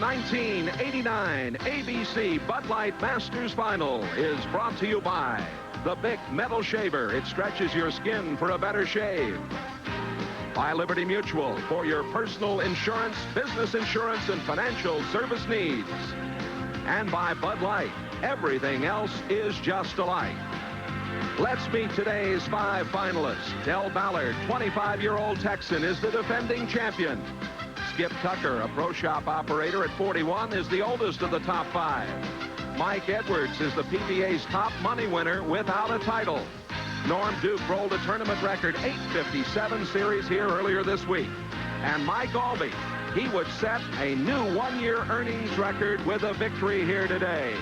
The 1989 ABC Bud Light Masters Final is brought to you by the Bic Metal Shaver. It stretches your skin for a better shave. By Liberty Mutual for your personal insurance, business insurance, and financial service needs. And by Bud Light. Everything else is just alike. Let's meet today's 5 finalists. Del Ballard, 25-year-old Texan, is the defending champion. Skip Tucker, a pro shop operator at 41, is the oldest of the top 5. Mike Edwards is the PBA's top money winner without a title. Norm Duke rolled a tournament record 857 series here earlier this week. And Mike Albee, he would set a new one-year earnings record with a victory here today.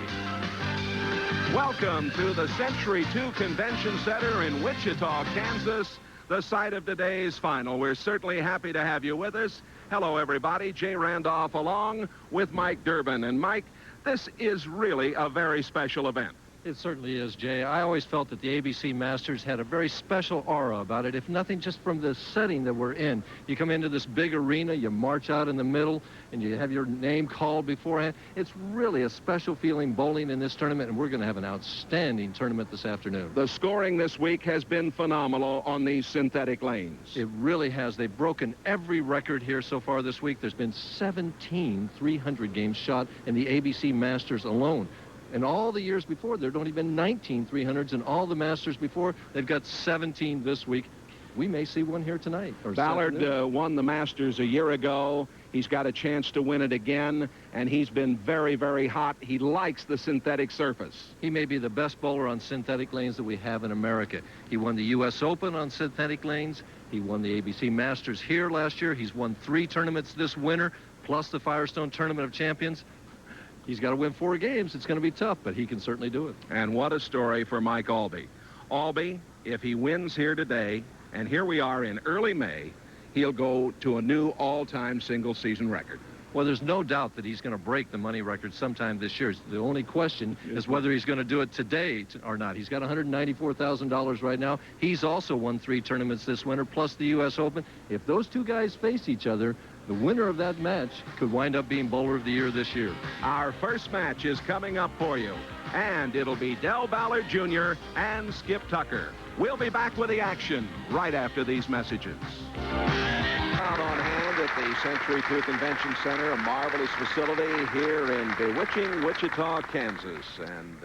Welcome to the Century 2 Convention Center in Wichita, Kansas, the site of today's final. We're certainly happy to have you with us. Hello, everybody. Jay Randolph along with Mike Durbin. And Mike, this is really a very special event. It certainly is, Jay. I always felt that the ABC Masters had a very special aura about it, if nothing just from the setting that we're in. You come into this big arena, you march out in the middle, and you have your name called beforehand. It's really a special feeling bowling in this tournament, and we're going to have an outstanding tournament this afternoon. The scoring this week has been phenomenal on these synthetic lanes. It really has. They've broken every record here so far this week. There's been 17 300 games shot in the ABC Masters alone. And all the years before, there had only been 19 300s, and all the Masters before, they've got 17 this week. We may see one here tonight. Ballard won the Masters a year ago. He's got a chance to win it again, and he's been very, very hot. He likes the synthetic surface. He may be the best bowler on synthetic lanes that we have in America. He won the U.S. Open on synthetic lanes. He won the ABC Masters here last year. He's won 3 tournaments this winter, plus the Firestone Tournament of Champions. He's got to win 4 games. It's going to be tough, but he can certainly do it. And what a story for Mike Albee. Albee, if he wins here today, and here we are in early May, he'll go to a new all-time single-season record. Well, there's no doubt that he's going to break the money record sometime this year. The only question is whether he's going to do it today or not. He's got $194,000 right now. He's also won 3 tournaments this winter, plus the U.S. Open. If those 2 guys face each other, the winner of that match could wind up being Bowler of the Year this year. Our first match is coming up for you, and it'll be Del Ballard Jr. and Skip Tucker. We'll be back with the action right after these messages. Out on hand at the Century 2 Convention Center, a marvelous facility here in bewitching Wichita, Kansas. And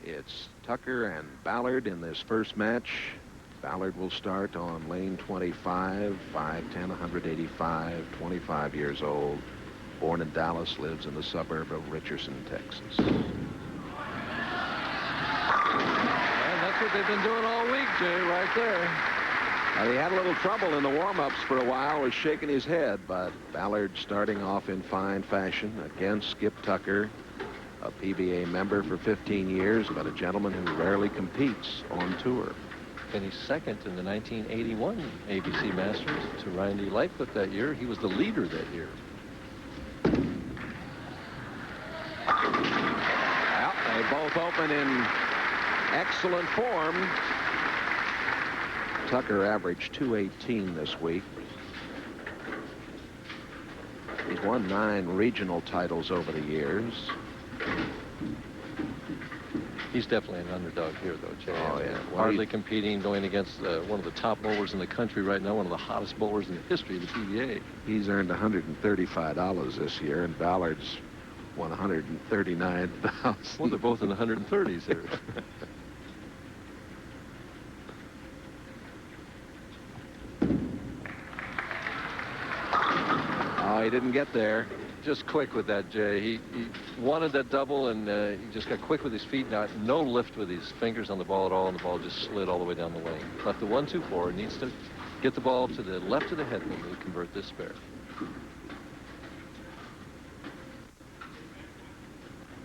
it's Tucker and Ballard in this first match. Ballard will start on lane 25, 5'10", 185, 25 years old. Born in Dallas, lives in the suburb of Richardson, Texas. And that's what they've been doing all week, Jay, right there. He had a little trouble in the warm-ups for a while, was shaking his head, but Ballard starting off in fine fashion against Skip Tucker, a PBA member for 15 years, but a gentleman who rarely competes on tour. Finished second in the 1981 ABC Masters to Randy Lightfoot that year. He was the leader that year. Well, they both open in excellent form. Tucker averaged 218 this week. He's won 9 regional titles over the years. He's definitely an underdog here, though, Jay. Oh, yeah. Well, hardly competing, going against one of the top bowlers in the country right now, one of the hottest bowlers in the history of the PBA. He's earned $135 this year, and Ballard's won $139,000. Well, they're both in the 130s here. Oh, he didn't get there. Just quick with that, Jay. He wanted that double, and he just got quick with his feet. No lift with his fingers on the ball at all, and the ball just slid all the way down the lane. Left the 1-2-4. Needs to get the ball to the left of the head when we convert this spare.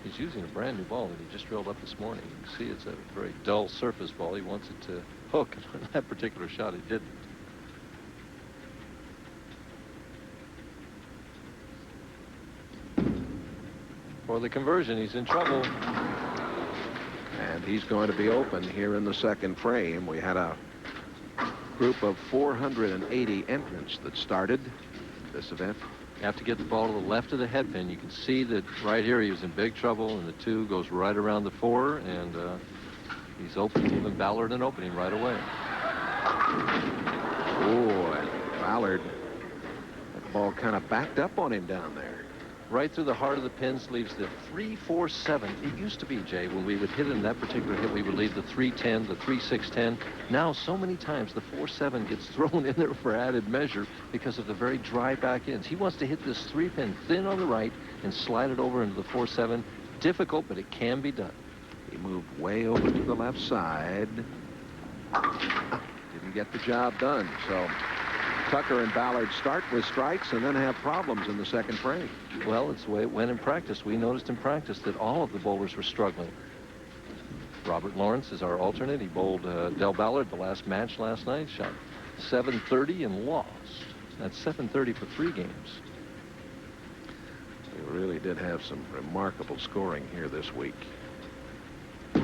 He's using a brand new ball that he just drilled up this morning. You can see it's a very dull surface ball. He wants it to hook, and on that particular shot, he didn't. For the conversion, he's in trouble. And he's going to be open here in the second frame. We had a group of 480 entrants that started this event. You have to get the ball to the left of the head pin. You can see that right here he was in big trouble, and the 2 goes right around the 4, and he's open, giving Ballard an opening right away. Oh, and Ballard, that ball kind of backed up on him down there. Right through the heart of the pins, leaves the 3-4-7. It used to be, Jay, when we would hit in that particular hit, we would leave the 3-10, the 3-6-10. Now, so many times, the 4-7 gets thrown in there for added measure because of the very dry back ends. He wants to hit this 3-pin thin on the right and slide it over into the 4-7. Difficult, but it can be done. He moved way over to the left side. Didn't get the job done, so Tucker and Ballard start with strikes and then have problems in the second frame. Well, it's the way it went in practice. We noticed in practice that all of the bowlers were struggling. Robert Lawrence is our alternate. He bowled Del Ballard the last match last night. Shot 730 and lost. That's 730 for 3 games. They really did have some remarkable scoring here this week. The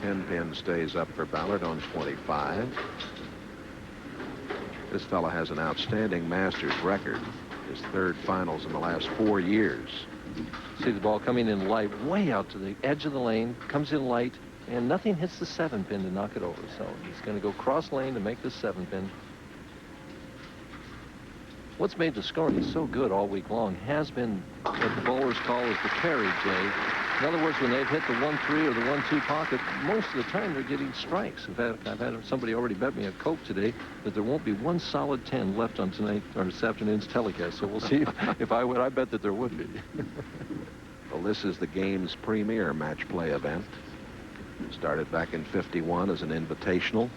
10-pin stays up for Ballard on 25. This fella has an outstanding Masters record. His 3rd finals in the last 4 years. See the ball coming in light, way out to the edge of the lane, comes in light, and nothing hits the 7-pin to knock it over. So he's going to go cross lane to make the 7-pin. What's made the scoring so good all week long has been what the bowlers call as the carry, Jay. In other words, when they've hit the 1-3 or the 1-2 pocket, most of the time they're getting strikes. In fact, I've had somebody already bet me a Coke today that there won't be one solid 10 left on tonight or this afternoon's telecast. So we'll see if I would. I bet that there would be. Well, this is the game's premier match play event. It started back in '51 as an invitational.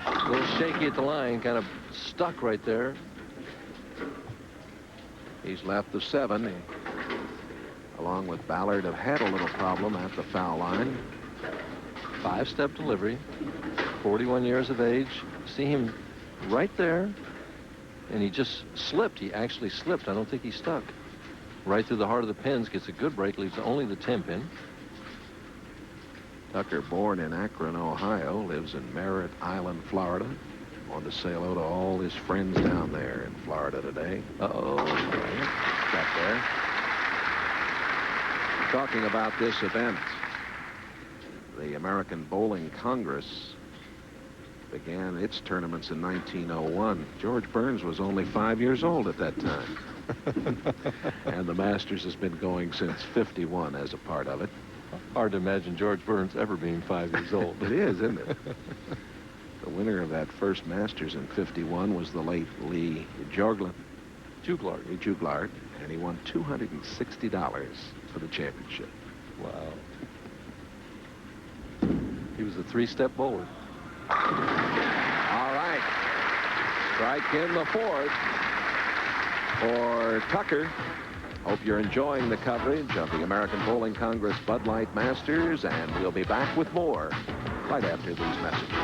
A little shaky at the line, kind of stuck right there. He's left the 7. Along with Ballard, have had a little problem at the foul line. 5-step delivery, 41 years of age. See him right there, and he just slipped. He actually slipped. I don't think he stuck. Right through the heart of the pins, gets a good break, leaves only the 10-pin. Tucker, born in Akron, Ohio, lives in Merritt Island, Florida. Wanted to say hello to all his friends down there in Florida today. Uh-oh. Got there. Talking about this event, the American Bowling Congress began its tournaments in 1901. George Burns was only 5 years old at that time. And the Masters has been going since '51 as a part of it. Hard to imagine George Burns ever being 5 years old. It is, isn't it? The winner of that first Masters in '51 was the late Lee Juglard, and he won $260 for the championship. Wow. He was a 3-step bowler. All right. Strike in the 4th for Tucker. Hope you're enjoying the coverage of the American Bowling Congress Bud Light Masters, and we'll be back with more right after these messages.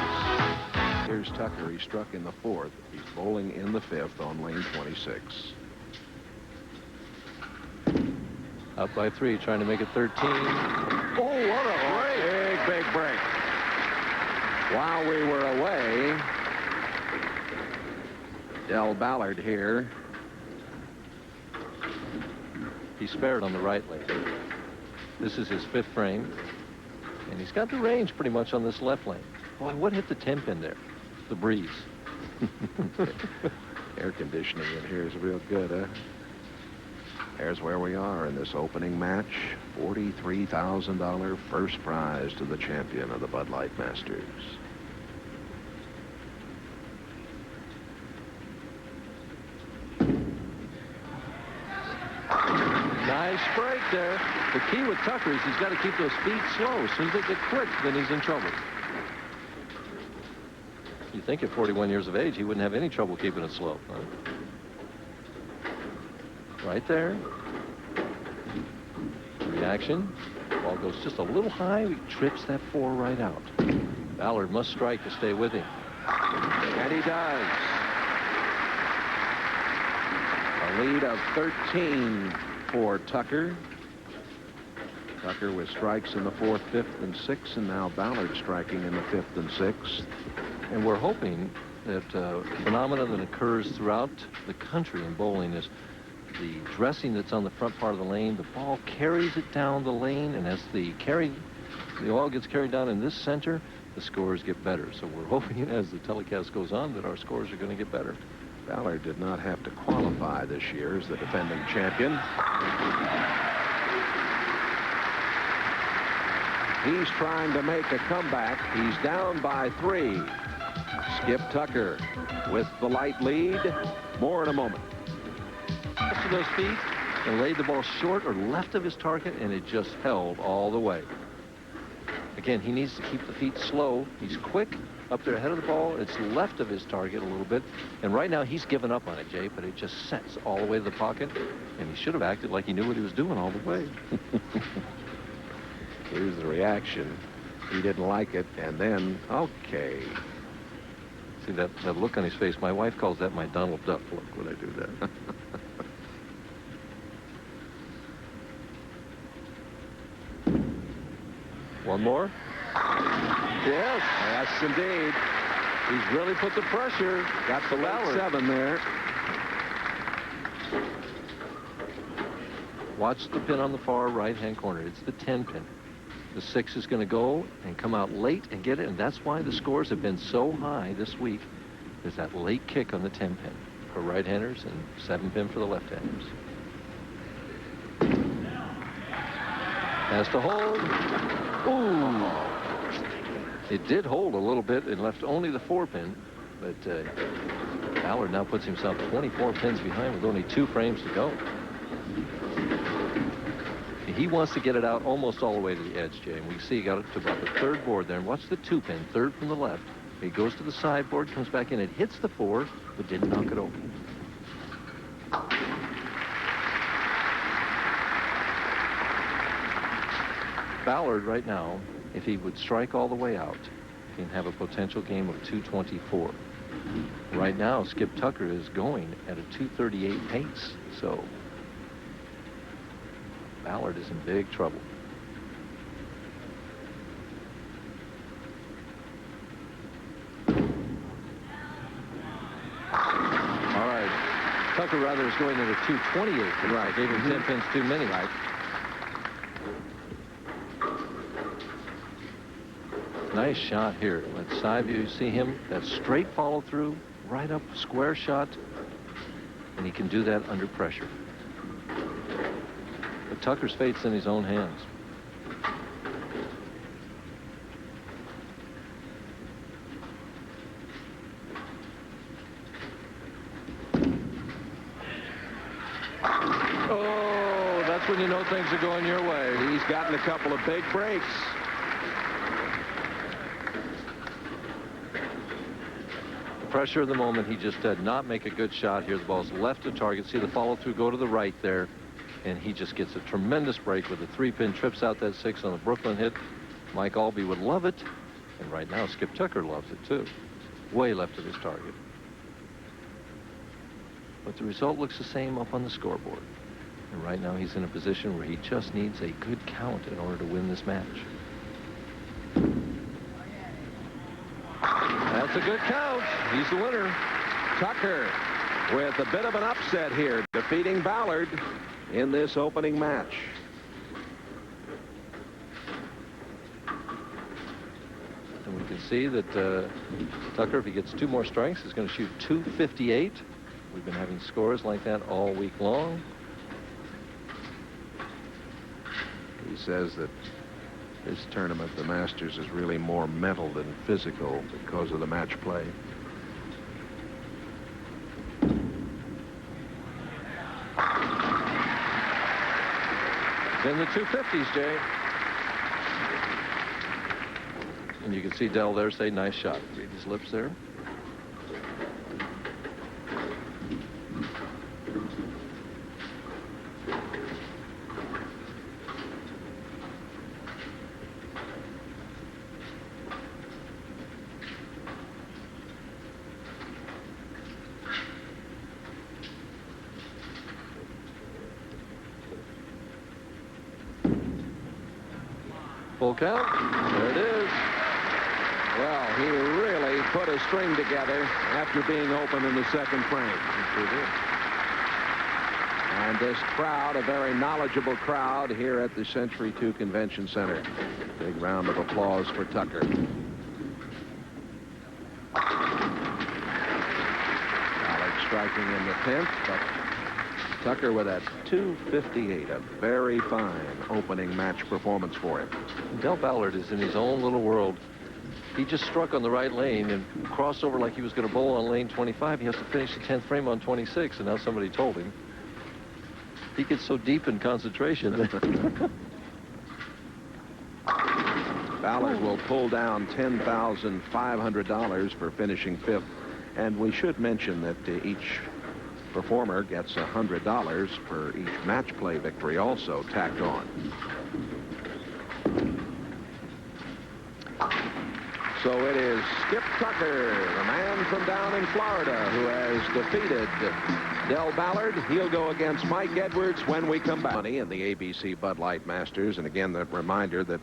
Here's Tucker. He struck in the 4th. He's bowling in the 5th on lane 26. Up by 3, trying to make it 13. Oh, what a break. Big break. While we were away, Del Ballard here. He spared on the right lane. This is his 5th frame, and he's got the range pretty much on this left lane. Boy, what hit the 10-pin there? The breeze. Air conditioning in here is real good, huh? There's where we are in this opening match. $43,000 first prize to the champion of the Bud Light Masters. Nice break there. The key with Tucker is he's got to keep those feet slow. As soon as they get quick, then he's in trouble. You think at 41 years of age, he wouldn't have any trouble keeping it slow. Huh? Right there. Reaction. Ball goes just a little high. He trips that 4 right out. Ballard must strike to stay with him. And he does. A lead of 13 for Tucker. Tucker with strikes in the 4th, 5th, and 6th, and now Ballard striking in the 5th and 6th. And we're hoping that phenomena that occurs throughout the country in bowling is the dressing that's on the front part of the lane. The ball carries it down the lane, and as the oil gets carried down in this center, the scores get better. So we're hoping as the telecast goes on that our scores are going to get better. Ballard did not have to qualify this year as the defending champion. He's trying to make a comeback. He's down by 3. Skip Tucker with the light lead. More in a moment. To those feet and laid the ball short or left of his target, and it just held all the way. Again, he needs to keep the feet slow. He's quick up there ahead of the ball. It's left of his target a little bit. And right now he's given up on it, Jay, but it just sets all the way to the pocket. And he should have acted like he knew what he was doing all the way. Here's the reaction. He didn't like it. And then, okay. See that look on his face? My wife calls that my Donald Duck look when I do that. One more? Yes. Yes, indeed. He's really put the pressure. Got the left 7 there. Watch the pin on the far right-hand corner. It's the 10 pin. The 6 is going to go and come out late and get it, and that's why the scores have been so high this week. There's that late kick on the 10 pin for right-handers and 7 pin for the left-handers. Has to hold. Ooh. It did hold a little bit and left only the 4 pin, but Ballard now puts himself 24 pins behind with only 2 frames to go. He wants to get it out almost all the way to the edge, Jay. And we see he got it to about the 3rd board there. And watch the 2 pin, 3rd from the left. He goes to the sideboard, comes back in. It hits the 4, but didn't knock it over. Ballard right now, if he would strike all the way out, can have a potential game of 224. Right now, Skip Tucker is going at a 238 pace. So Ballard is in big trouble. All right. Tucker rather is going at a 228. Right. Gave him 10 pins too many. Right. Nice shot here. Let's side view. See him? That straight follow through, right up square shot. And he can do that under pressure. But Tucker's fate's in his own hands. Oh, that's when you know things are going your way. He's gotten a couple of big breaks. Pressure of the moment. He just did not make a good shot here. The ball's left of target. See the follow through go to the right there, and he just gets a tremendous break with a 3-pin, trips out that 6 on the Brooklyn hit. Mike Albee would love it, and right now Skip Tucker loves it too. Way left of his target. But the result looks the same up on the scoreboard. And right now he's in a position where he just needs a good count in order to win this match. That's a good count. He's the winner. Tucker with a bit of an upset here, defeating Ballard in this opening match. And we can see that Tucker, if he gets 2 more strikes, is going to shoot 258. We've been having scores like that all week long. He says that this tournament, the Masters, is really more mental than physical because of the match play. In the 250s, Jay. And you can see Dell there say, nice shot. Read his lips there. Full count. There it is. Well, he really put a string together after being open in the second frame. He did. And this crowd, a very knowledgeable crowd here at the Century 2 Convention Center. Big round of applause for Tucker. Ballard striking in the 10th, but Tucker with that 258, a very fine opening match performance for him. Del Ballard is in his own little world. He just struck on the right lane and crossed over like he was going to bowl on lane 25. He has to finish the 10th frame on 26, and now somebody told him. He gets so deep in concentration. Ballard will pull down $10,500 for finishing 5th. And we should mention that each performer gets $100 for each match play victory also tacked on. So it is Skip Tucker, the man from down in Florida, who has defeated Del Ballard. He'll go against Mike Edwards when we come back. Money in the ABC Bud Light Masters. And again, the reminder that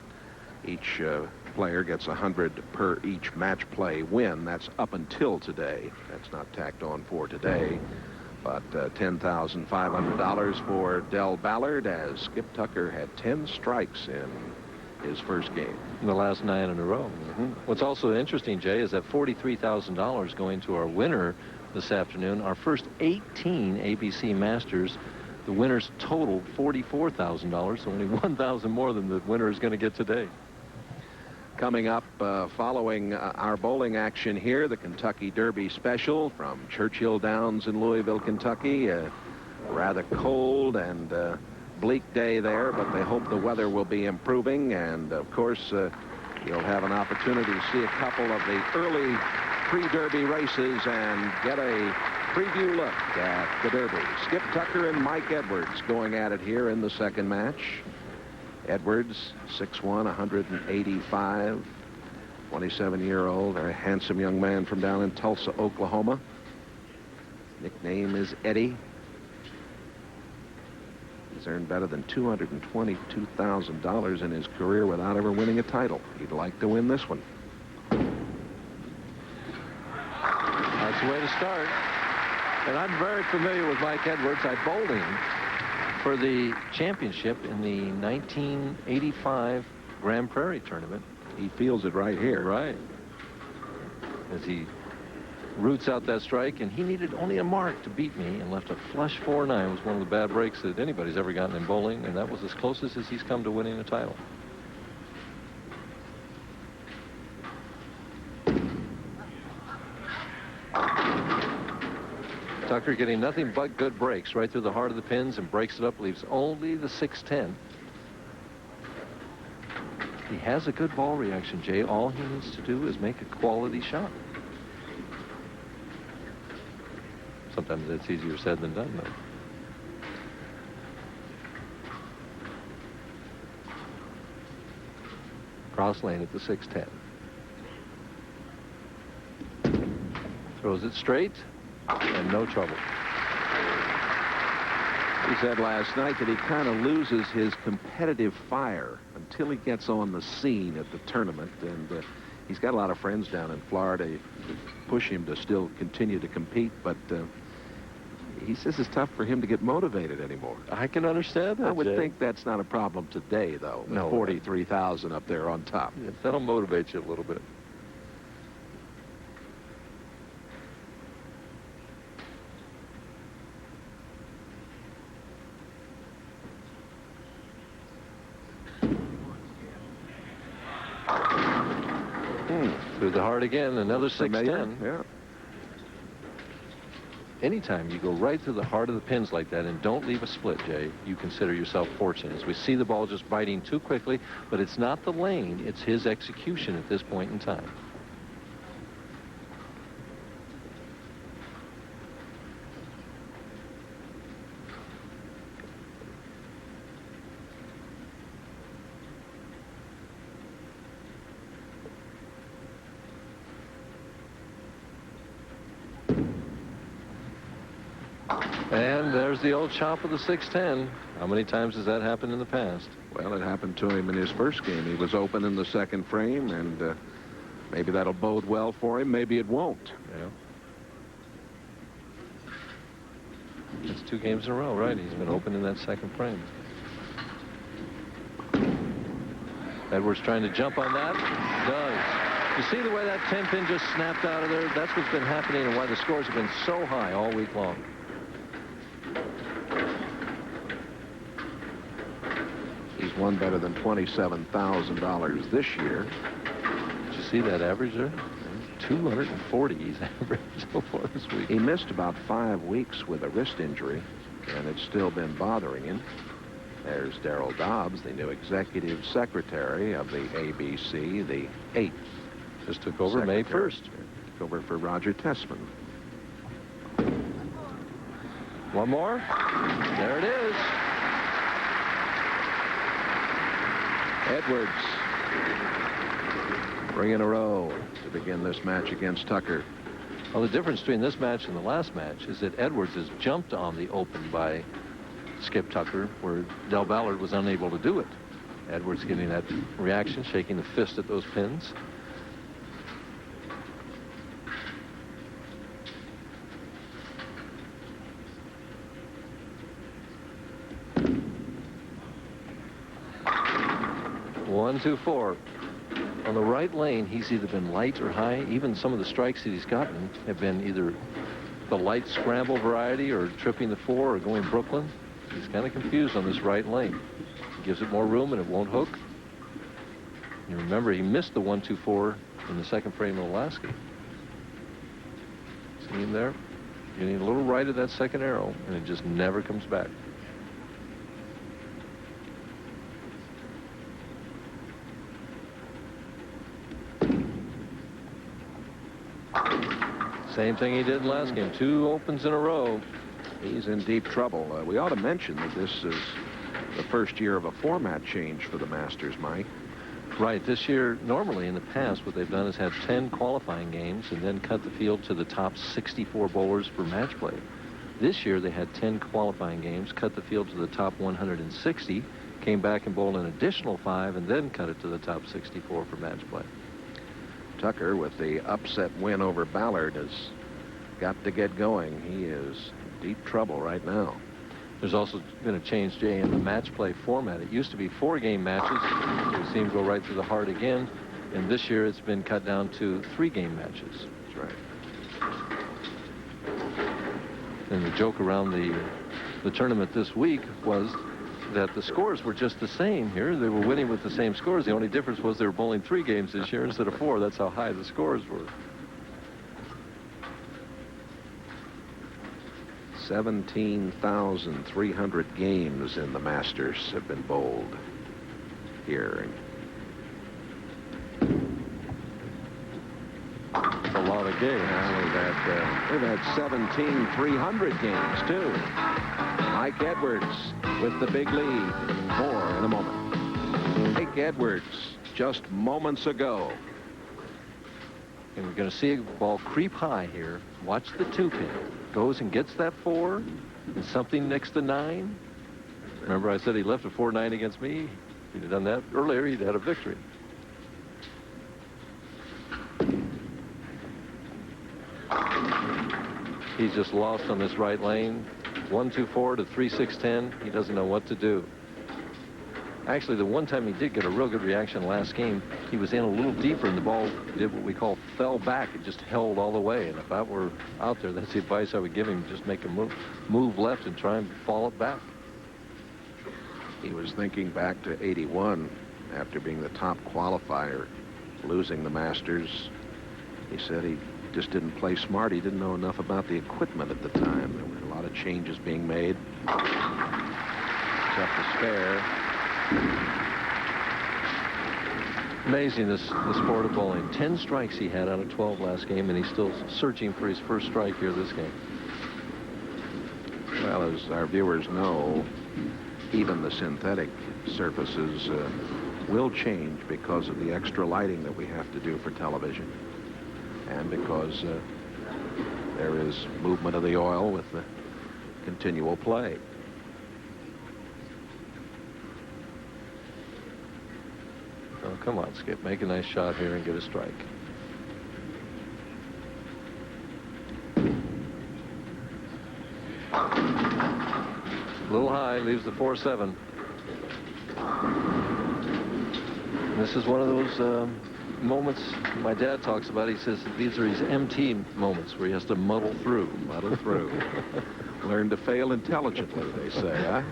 each player gets $100 per each match play win. That's up until today. That's not tacked on for today. But $10,500 for Del Ballard, as Skip Tucker had 10 strikes in his first game. In the last 9 in a row. What's also interesting, Jay, is that $43,000 going to our winner this afternoon. Our first 18 ABC Masters, the winners totaled $44,000, so only $1,000 more than the winner is going to get today. Coming up, following our bowling action here, the Kentucky Derby Special from Churchill Downs in Louisville, Kentucky. A rather cold and bleak day there, but they hope the weather will be improving. And, of course, you'll have an opportunity to see a couple of the early pre-Derby races and get a preview look at the Derby. Skip Tucker and Mike Edwards going at it here in the second match. Edwards, 6'1", 185, 27-year-old, very handsome young man from down in Tulsa, Oklahoma. Nickname is Eddie. He's earned better than $222,000 in his career without ever winning a title. He'd like to win this one. That's the way to start. And I'm very familiar with Mike Edwards. I bowled him for the championship in the 1985 Grand Prairie tournament. He feels it right here. Right. As he roots out that strike, and he needed only a mark to beat me and left a flush 4-9. It was one of the bad breaks that anybody's ever gotten in bowling, and that was as closest as he's come to winning a title. Tucker getting nothing but good breaks right through the heart of the pins and breaks it up, leaves only the 610. He has a good ball reaction, Jay. All he needs to do is make a quality shot. Sometimes that's easier said than done, though. Cross lane at the 610. Throws it straight. And no trouble. He said last night that he kind of loses his competitive fire until he gets on the scene at the tournament. And he's got a lot of friends down in Florida who push him to still continue to compete. But he says it's tough for him to get motivated anymore. I can understand that, I would Jay. think that's not a problem today, though. No. 43,000 up there on top. Yes, that'll motivate you a little bit. Through the heart again, another 610. Yeah. Anytime you go right through the heart of the pins like that and don't leave a split, Jay, you consider yourself fortunate. As we see the ball just biting too quickly, but it's not the lane, it's his execution at this point in time. And there's the old chop of the 610. How many times has that happened in the past? Well, it happened to him in his first game. He was open in the second frame, and maybe that'll bode well for him. Maybe it won't. Yeah. It's 2 games in a row, right? He's been open in that second frame. Edwards trying to jump on that. Does. You see the way that 10-pin just snapped out of there? That's what's been happening and why the scores have been so high all week long. He's won better than $27,000 this year. Did you see that average there? 240 he's averaged so far this week. He missed about 5 weeks with a wrist injury, and it's still been bothering him. There's Darryl Dobbs, the new executive secretary of the ABC, the 8th. Just took over May 1st. Took over for Roger Tessman. One more. There it is. Edwards. 3 in a row to begin this match against Tucker. Well, the difference between this match and the last match is that Edwards has jumped on the open by Skip Tucker, where Del Ballard was unable to do it. Edwards getting that reaction, shaking the fist at those pins. One, 2, 4. On the right lane, he's either been light or high. Even some of the strikes that he's gotten have been either the light scramble variety or tripping the 4 or going Brooklyn. He's kind of confused on this right lane. He gives it more room and it won't hook. You remember he missed the 1, 2, 4 in the second frame of the last game. See him there? Getting a little right of that second arrow and it just never comes back. Same thing he did last game. 2 opens in a row. He's in deep trouble. We ought to mention that this is the first year of a format change for the Masters, Mike. Right. This year, normally in the past, what they've done is have 10 qualifying games and then cut the field to the top 64 bowlers for match play. This year, they had 10 qualifying games, cut the field to the top 160, came back and bowled an additional 5, and then cut it to the top 64 for match play. Tucker, with the upset win over Ballard, has got to get going. He is in deep trouble right now. There's also been a change, Jay, in the match play format. It used to be 4-game matches. We seem to go right to the heart again. And this year it's been cut down to 3-game matches. That's right. And the joke around the tournament this week was that the scores were just the same here. They were winning with the same scores. The only difference was they were bowling 3 games this year instead of 4. That's how high the scores were. 17,300 games in the Masters have been bowled here. A lot of games. We've had 17,300 games, too. Mike Edwards with the big lead. More in a moment. Mike Edwards just moments ago. And we're going to see a ball creep high here. Watch the 2-pin. Goes and gets that 4 and something next to 9. Remember I said he left a 4-9 against me? If he'd have done that earlier, he'd had a victory. He's just lost on this right lane. 1, 2, 4 to 3, 6, 10. He doesn't know what to do. Actually, the one time he did get a real good reaction last game, he was in a little deeper and the ball did what we call fell back. It just held all the way. And if I were out there, that's the advice I would give him. Just make a move left and try and fall it back. He was thinking back to 81 after being the top qualifier, losing the Masters. He said he just didn't play smart. He didn't know enough about the equipment at the time. There were a lot of changes being made. Except the spare. Amazing, the sport of bowling. 10 strikes he had out of 12 last game, and he's still searching for his first strike here this game. Well, as our viewers know, even the synthetic surfaces will change because of the extra lighting that we have to do for television, and because there is movement of the oil with the continual play. come on, Skip. Make a nice shot here and get a strike. A little high, leaves the 4-7. This is one of those moments my dad talks about. He says these are his MT moments where he has to muddle through. Muddle through. Learn to fail intelligently, they say, huh?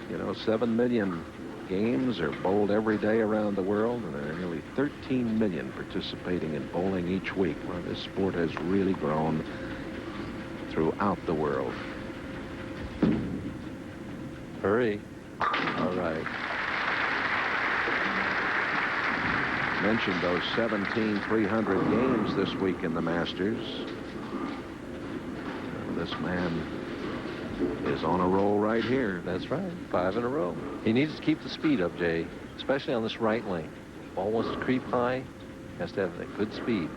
You know, 7 million games are bowled every day around the world, and there are nearly 13 million participating in bowling each week. Well, this sport has really grown throughout the world. Hurry. All right. Mentioned those 17 300 games this week in the Masters. This man is on a roll right here. That's right. 5 in a row. He needs to keep the speed up, Jay, especially on this right lane. Ball wants to creep high. Has to have that good speed.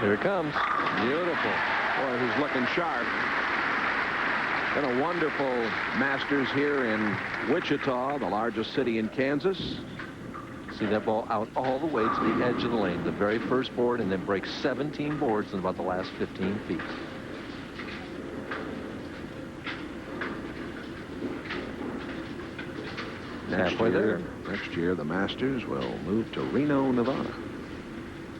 Here it comes. Beautiful. Boy, he's looking sharp. Been a wonderful Masters here in Wichita, the largest city in Kansas. See that ball out all the way to the edge of the lane, the very first board, and then break 17 boards in about the last 15 feet. Next year, the Masters will move to Reno, Nevada.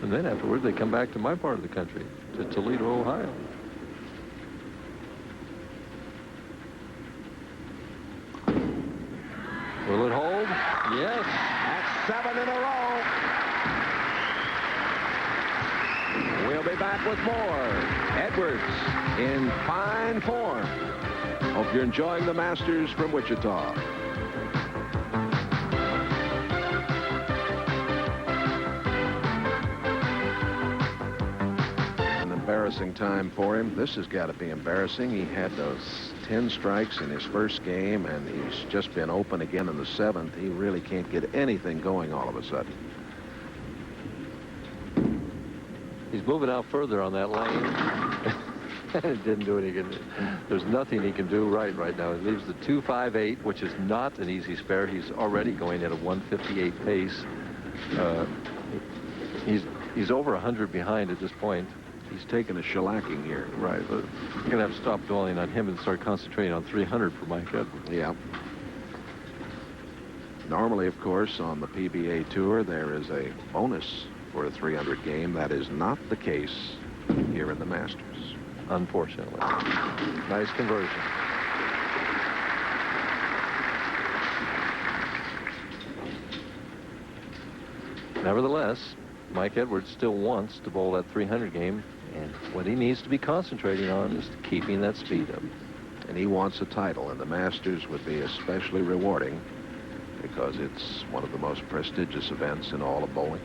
And then afterward, they come back to my part of the country, to Toledo, Ohio. Will it hold? Yes. That's 7 in a row. We'll be back with more. Edwards in fine form. Hope you're enjoying the Masters from Wichita. An embarrassing time for him. This has got to be embarrassing. He had those 10 strikes in his first game, and he's just been open again in the 7th. He really can't get anything going all of a sudden. He's moving out further on that lane. It didn't do any good. There's nothing he can do right now. He leaves the 258, which is not an easy spare. He's already going at a 158 pace. He's over 100 behind at this point. He's taking a shellacking here. Right, but you're going to have to stop dwelling on him and start concentrating on 300 for Mike Edwards. Yeah. Normally, of course, on the PBA Tour, there is a bonus for a 300 game. That is not the case here in the Masters. Unfortunately. Nice conversion. Nevertheless, Mike Edwards still wants to bowl that 300 game, and what he needs to be concentrating on is keeping that speed up. And he wants a title, and the Masters would be especially rewarding because it's one of the most prestigious events in all of bowling.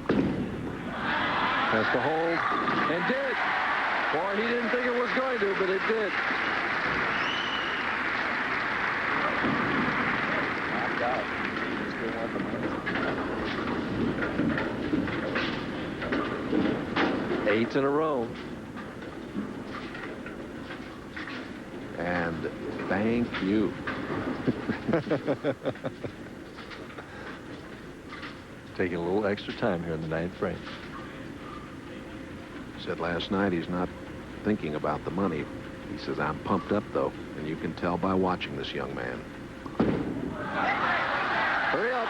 Has to hold, and did. Boy, he didn't think it was going to, but it did. Knocked out. Still want the 8 in a row. And thank you. Taking a little extra time here in the 9th frame. Said last night he's not thinking about the money. He says, I'm pumped up, though, and you can tell by watching this young man. Hurry up.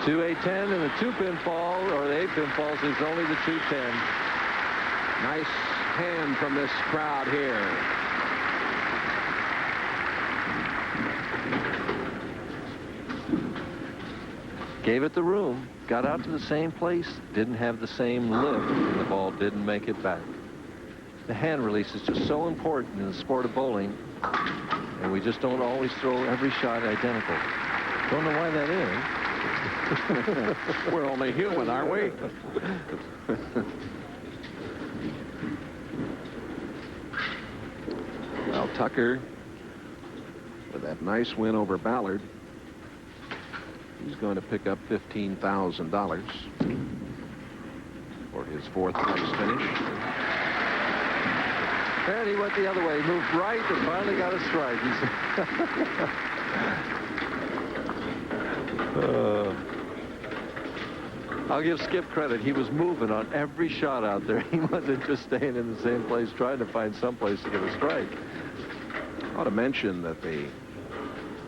2 8-10 and the 2-pin fall, or the 8-pin falls is only the 2-10. Nice hand from this crowd here. Gave it the room, got out to the same place, didn't have the same lift, and the ball didn't make it back. The hand release is just so important in the sport of bowling, and we just don't always throw every shot identical. Don't know why that is. We're only human, aren't we? Well, Tucker, with that nice win over Ballard, he's going to pick up $15,000 for his 4th place finish. And he went the other way. He moved right and finally got a strike. I'll give Skip credit. He was moving on every shot out there. He wasn't just staying in the same place trying to find some place to get a strike. I ought to mention that the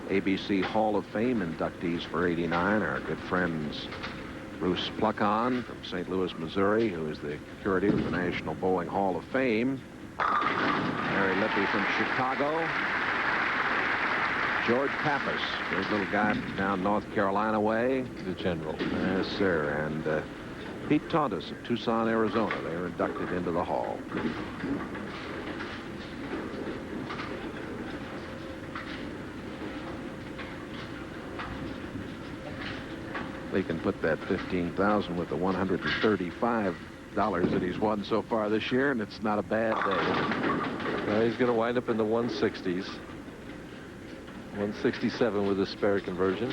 ABC Hall of Fame inductees for '89 are our good friends Bruce Pluckon from St. Louis, Missouri, who is the curator of the National Bowling Hall of Fame. Mary Lippy from Chicago. George Pappas, great little guy from down North Carolina way. The general. Yes, sir. And Pete Tauntus of Tucson, Arizona. They are inducted into the hall. They can put that $15,000 with the $135 that he's won so far this year, and it's not a bad day. Well, he's going to wind up in the 160s. 167 with a spare conversion.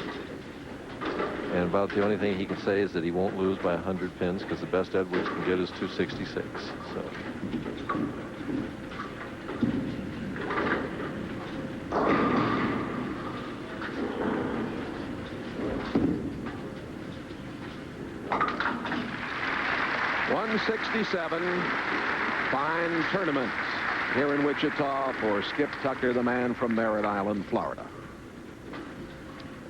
And about the only thing he can say is that he won't lose by 100 pins because the best Edwards can get is 266. So. '67 fine tournament here in Wichita for Skip Tucker, the man from Merritt Island, Florida.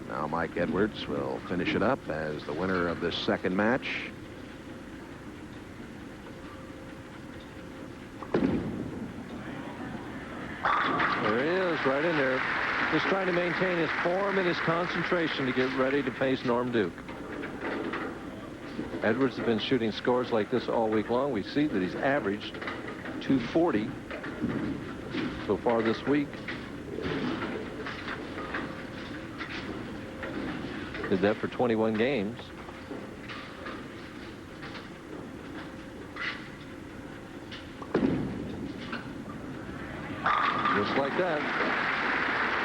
Now Mike Edwards will finish it up as the winner of this second match. There he is, right in there. Just trying to maintain his form and his concentration to get ready to face Norm Duke. Edwards has been shooting scores like this all week long. We see that he's averaged 240 so far this week. Did that for 21 games. Just like that.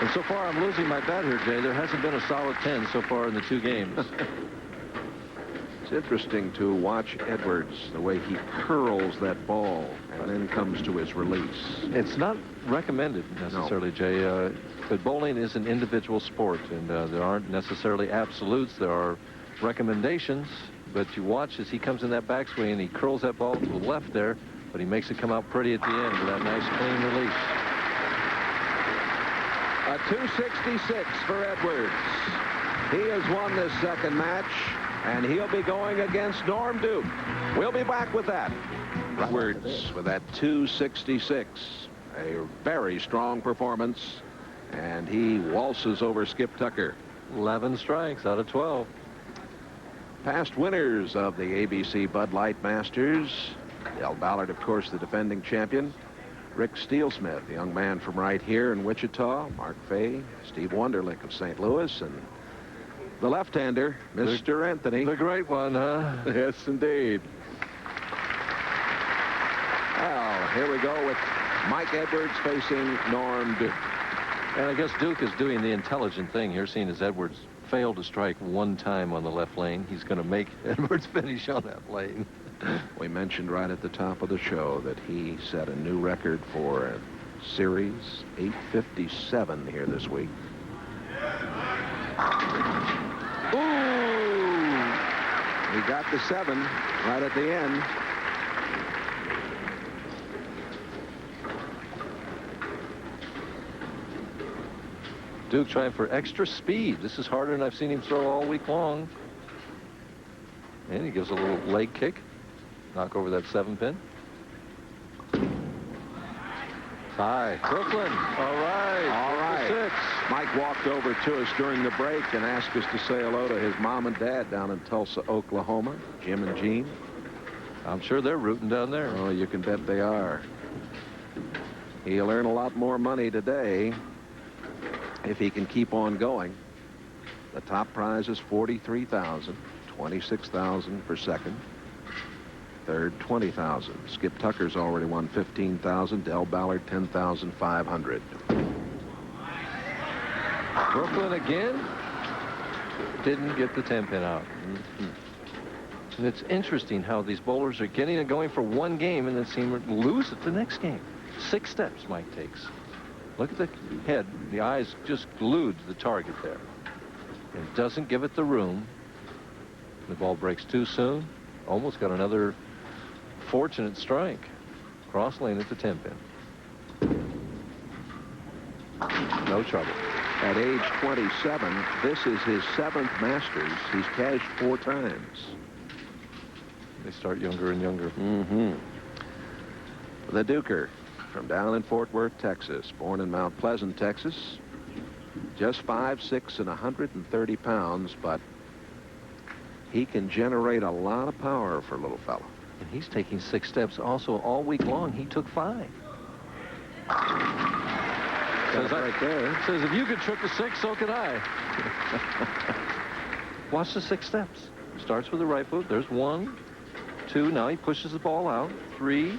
And so far, I'm losing my bet here, Jay. There hasn't been a solid 10 so far in the 2 games. It's interesting to watch Edwards, the way he curls that ball and then comes to his release. It's not recommended necessarily, no. Jay, but bowling is an individual sport, and there aren't necessarily absolutes. There are recommendations, but you watch as he comes in that backswing and he curls that ball to the left there, but he makes it come out pretty at the end with that nice clean release. A 266 for Edwards. He has won this second match, and he'll be going against Norm Duke. We'll be back with that. Edwards with that 266. A very strong performance, and he waltzes over Skip Tucker. 11 strikes out of 12. Past winners of the ABC Bud Light Masters. Del Ballard, of course, the defending champion. Rick Steelsmith, the young man from right here in Wichita. Mark Fay, Steve Wunderlich of St. Louis, and the left-hander, Mr. Anthony. The great one, huh? Yes, indeed. Well, here we go with Mike Edwards facing Norm Duke. And I guess Duke is doing the intelligent thing here, seeing as Edwards failed to strike one time on the left lane. He's going to make Edwards finish on that lane. We mentioned right at the top of the show that he set a new record for a series 857 here this week. Ooh! He got the 7 right at the end. Duke trying for extra speed. This is harder than I've seen him throw all week long. And he gives a little leg kick. Knock over that 7-pin. Hi, Brooklyn. All right. All right. 6. Mike walked over to us during the break and asked us to say hello to his mom and dad down in Tulsa, Oklahoma, Jim and Jean. I'm sure they're rooting down there. Oh, you can bet they are. He'll earn a lot more money today if he can keep on going. The top prize is $43,000, $26,000 for second. Third, $20,000. Skip Tucker's already won $15,000. Del Ballard, $10,500. Brooklyn again. Didn't get the 10-pin out. And it's interesting how these bowlers are getting it going for one game and then seem to lose it the next game. 6 steps Mike takes. Look at the head. The eyes just glued to the target there. And doesn't give it the room. The ball breaks too soon. Almost got another fortunate strike. Cross lane at the 10-pin. No trouble. At age 27, this is his 7th Masters. He's cashed 4 times. They start younger and younger. The Duker from down in Fort Worth, Texas. Born in Mount Pleasant, Texas. Just 5'6" and 130 pounds, but he can generate a lot of power for a little fella. And he's taking 6 steps also all week long. He took 5. Says right there. Says if you could trip a 6, so could I. Watch the 6 steps. Starts with the right foot. There's 1, 2. Now he pushes the ball out. 3.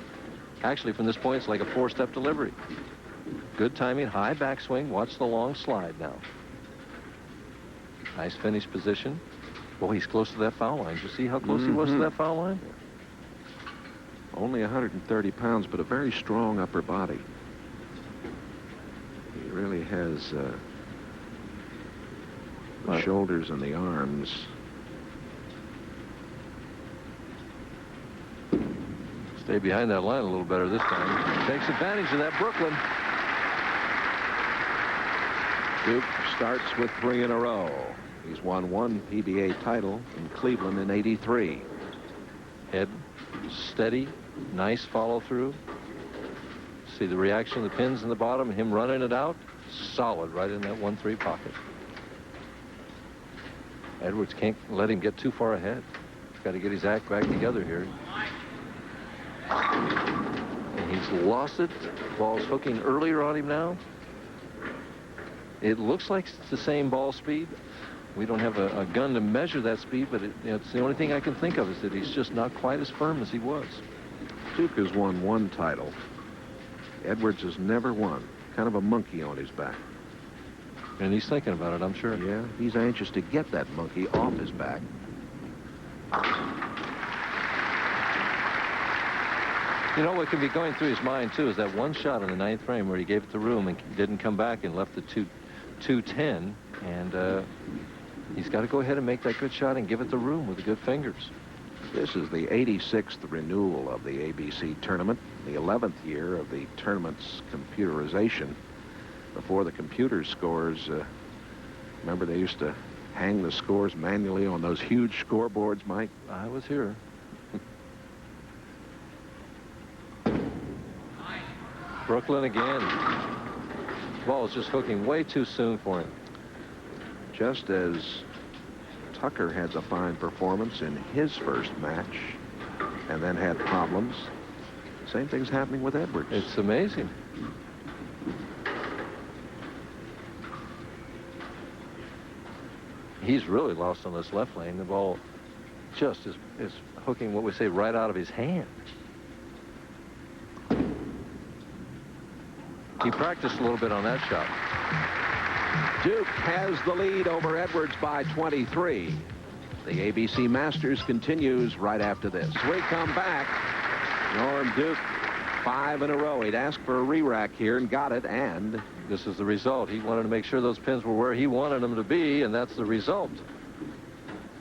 Actually, from this point, it's like a 4-step delivery. Good timing, high backswing. Watch the long slide now. Nice finish position. Boy, he's close to that foul line. Did you see how close he was to that foul line? Only 130 pounds, but a very strong upper body. He really has the shoulders and the arms. Stay behind that line a little better this time. Takes advantage of that Brooklyn. Duke starts with 3 in a row. He's won 1 PBA title in Cleveland in '83. Head steady, nice follow through. See the reaction of the pins in the bottom, him running it out. Solid right in that 1-3 pocket. Edwards can't let him get too far ahead. He's got to get his act back together here. And he's lost it. Ball's hooking earlier on him now. It looks like it's the same ball speed. We don't have a gun to measure that speed, but it's the only thing I can think of is that he's just not quite as firm as he was. Duke has won 1 title. Edwards has never won. Kind of a monkey on his back. And he's thinking about it, I'm sure. Yeah, he's anxious to get that monkey off his back. You know what can be going through his mind, too, is that one shot in the 9th frame where he gave it the room and didn't come back and left the 210. And he's got to go ahead and make that good shot and give it the room with the good fingers. This is the 86th renewal of the ABC tournament, the 11th year of the tournament's computerization. Before the computer scores, remember they used to hang the scores manually on those huge scoreboards, Mike? I was here. Brooklyn again. Ball is just hooking way too soon for him. Just as Tucker had a fine performance in his first match and then had problems, same thing's happening with Edwards. It's amazing. He's really lost on this left lane. The ball just is hooking, what we say, right out of his hand. He practiced a little bit on that shot. Duke has the lead over Edwards by 23. The ABC Masters continues right after this. We come back. Norm Duke, 5 in a row. He'd asked for a re-rack here and got it, and this is the result. He wanted to make sure those pins were where he wanted them to be, and that's the result.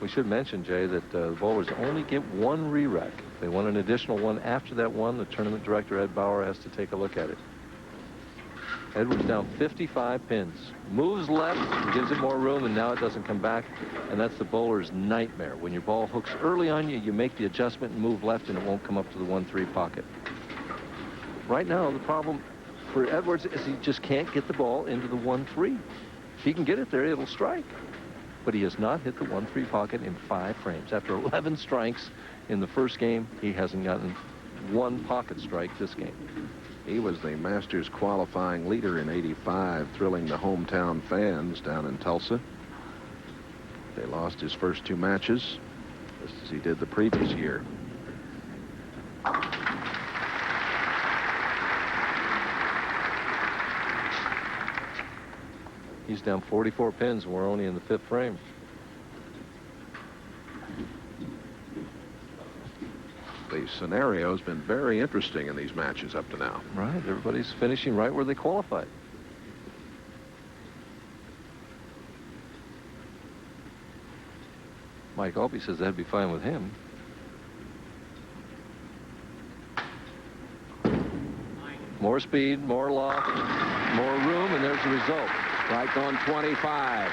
We should mention, Jay, that the bowlers only get 1 re-rack. If they want an additional one after that one, the tournament director, Ed Bauer, has to take a look at it. Edwards down 55 pins. Moves left, gives it more room, and now it doesn't come back. And that's the bowler's nightmare. When your ball hooks early on you, you make the adjustment and move left, and it won't come up to the 1-3 pocket. Right now, the problem for Edwards is he just can't get the ball into the 1-3. If he can get it there, it'll strike. But he has not hit the 1-3 pocket in 5 frames. After 11 strikes in the first game, he hasn't gotten 1 pocket strike this game. He was the Masters qualifying leader in '85, thrilling the hometown fans down in Tulsa. They lost his first 2 matches, just as he did the previous year. He's down 44 pins, and we're only in the 5th frame. The scenario has been very interesting in these matches up to now. Right. Everybody's finishing right where they qualified. Mike Albee says that'd be fine with him. More speed, more loft, more room, and there's the result. Strike on 25.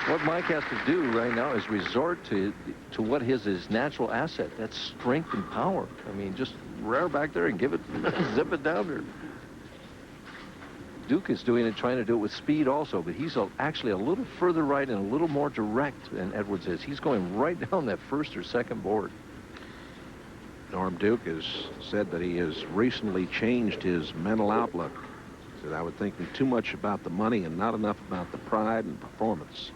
What Mike has to do right now is resort to what his natural asset. That's strength and power. I mean, just rear back there and give it, zip it down there. Duke is doing it, trying to do it with speed also, but he's actually a little further right and a little more direct than Edwards is. He's going right down that first or second board. Norm Duke has said that he has recently changed his mental outlook. He said, I was thinking too much about the money and not enough about the pride and performance.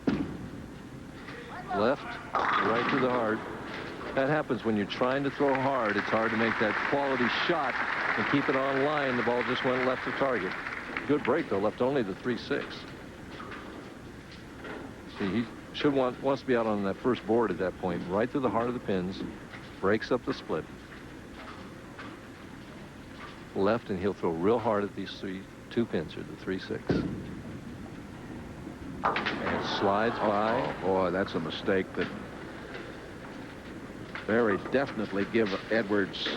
Left, right to the heart. That happens when you're trying to throw hard. It's hard to make that quality shot and keep it on line. The ball just went left to target. Good break, though. Left only the 3-6. See, he wants to be out on that first board at that point. Right through the heart of the pins. Breaks up the split. Left, and he'll throw real hard at these two pins here, the 3-6. And slides by. Oh, boy, that's a mistake that very definitely give Edwards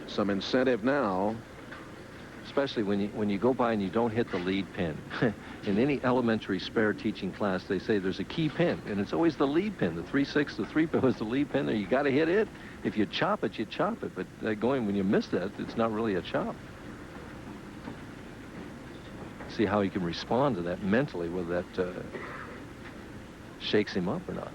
some incentive now. Especially when you go by and you don't hit the lead pin. In any elementary spare teaching class, they say there's a key pin, and it's always the lead pin. The 3-6, the 3 pin was the lead pin there. You got to hit it. If you chop it, you chop it. But when you miss that, it's not really a chop. See how he can respond to that mentally, whether that shakes him up or not.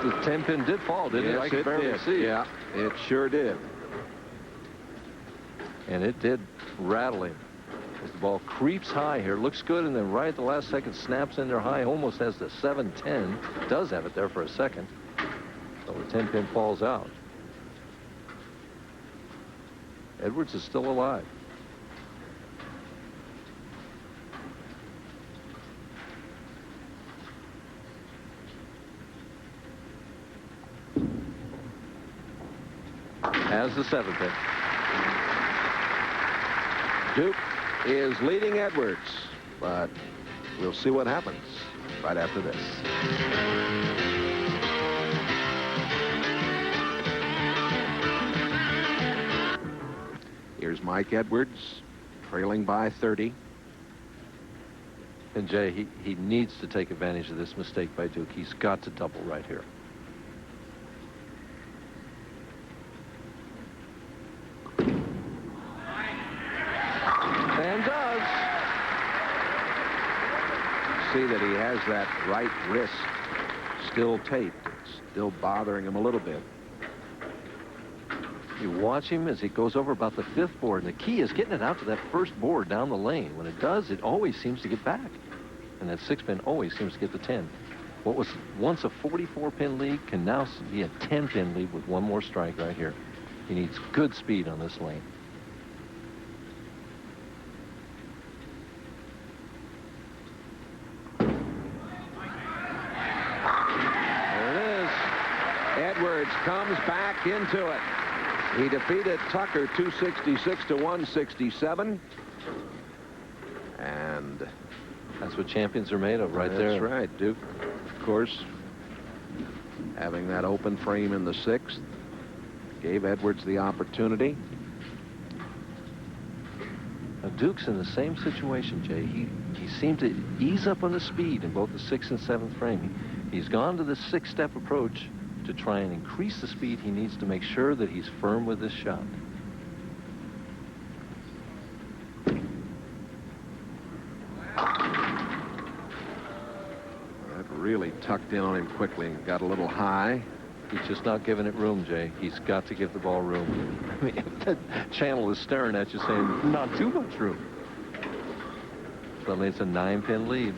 The 10-pin did fall, didn't it? I could barely see. Yeah, it sure did. And it did rattle him. As the ball creeps high here, looks good, and then right at the last second snaps in there high, almost has the 7-10. Does have it there for a second. So the 10-pin falls out. Edwards is still alive. Has the 7-pin. Duke is leading Edwards, but we'll see what happens right after this. Here's Mike Edwards, trailing by 30. And Jay, he needs to take advantage of this mistake by Duke. He's got to double right here. See that he has that right wrist still taped. It's still bothering him a little bit. You watch him as he goes over about the 5th board, and the key is getting it out to that first board down the lane. When it does, it always seems to get back. And that 6-pin always seems to get the 10. What was once a 44-pin lead can now be a 10-pin lead with one more strike right here. He needs good speed on this lane. Edwards comes back into it. He defeated Tucker 266 to 167. And that's what champions are made of right there. That's right. Duke, of course, having that open frame in the 6th, gave Edwards the opportunity. Now, Duke's in the same situation, Jay. He seemed to ease up on the speed in both the 6th and 7th frame. He's gone to the 6-step approach to try and increase the speed. He needs to make sure that he's firm with this shot. That really tucked in on him quickly and got a little high. He's just not giving it room, Jay. He's got to give the ball room. I mean, if that channel is staring at you saying, not too much room. Suddenly it's a 9-pin lead.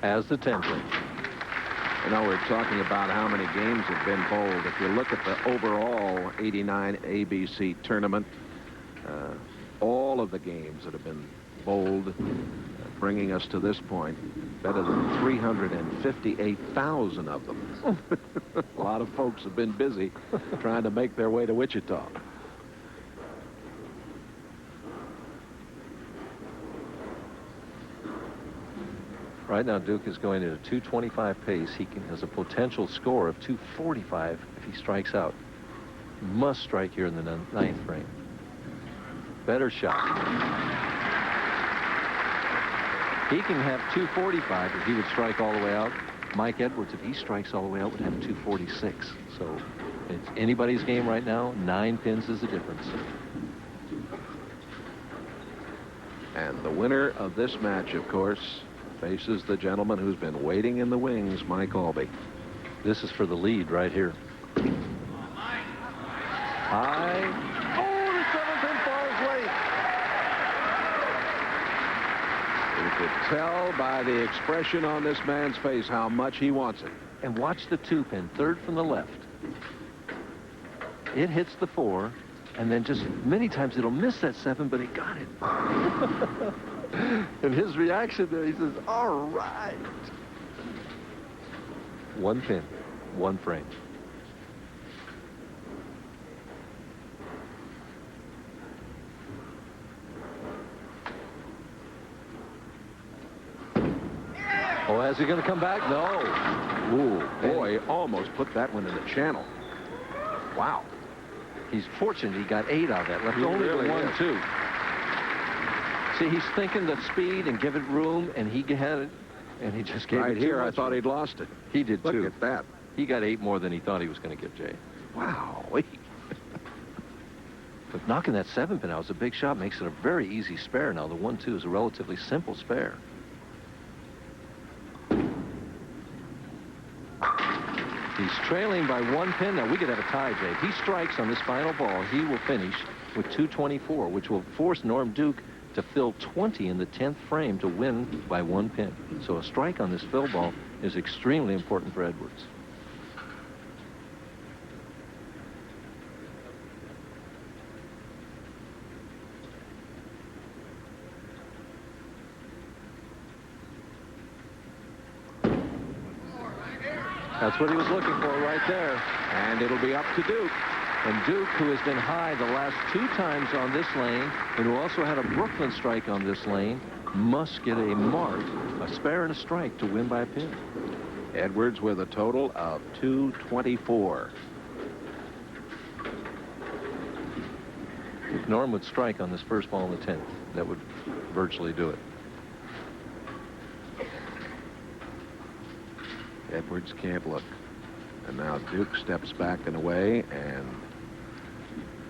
as the 10th. You know, we're talking about how many games have been bowled. If you look at the overall 89 ABC tournament, all of the games that have been bowled, bringing us to this point, better than 358,000 of them. A lot of folks have been busy trying to make their way to Wichita. Right now, Duke is going at a 225 pace. He has a potential score of 245 if he strikes out. Must strike here in the 9th frame. Better shot. He can have 245 if he would strike all the way out. Mike Edwards, if he strikes all the way out, would have 246. So it's anybody's game right now. 9 pins is the difference. And the winner of this match, of course, faces the gentleman who's been waiting in the wings, Mike Albee. This is for the lead right here. High. Oh, the 7th pin falls late. You could tell by the expression on this man's face how much he wants it. And watch the 2-pin, 3rd from the left. It hits the 4, and then just many times it'll miss that 7, but he got it. And his reaction there, he says, all right. 1 pin, 1 frame. Oh, is he going to come back? No. Ooh, boy, almost put that one in the channel. Wow. He's fortunate he got 8 out of that. Left He only really the 1, is. 2. See, he's thinking the speed and give it room, and he had it, and he just gave Right it here, I much thought room. he'd lost it. He did, Look too. at that. He got 8 more than he thought he was going to give Jay. Wow. But knocking that 7-pin out is a big shot. Makes it a very easy spare now. The 1-2 is a relatively simple spare. He's trailing by 1 pin. Now, we could have a tie, Jay. If he strikes on this final ball, he will finish with 224, which will force Norm Duke to fill 20 in the 10th frame to win by 1 pin. So a strike on this fill ball is extremely important for Edwards. That's what he was looking for right there. And it'll be up to Duke. And Duke, who has been high the last 2 times on this lane, and who also had a Brooklyn strike on this lane, must get a mark, a spare and a strike to win by a pin. Edwards with a total of 224. If Norm would strike on this first ball in the 10th, that would virtually do it. Edwards can't look. And now Duke steps back and away, and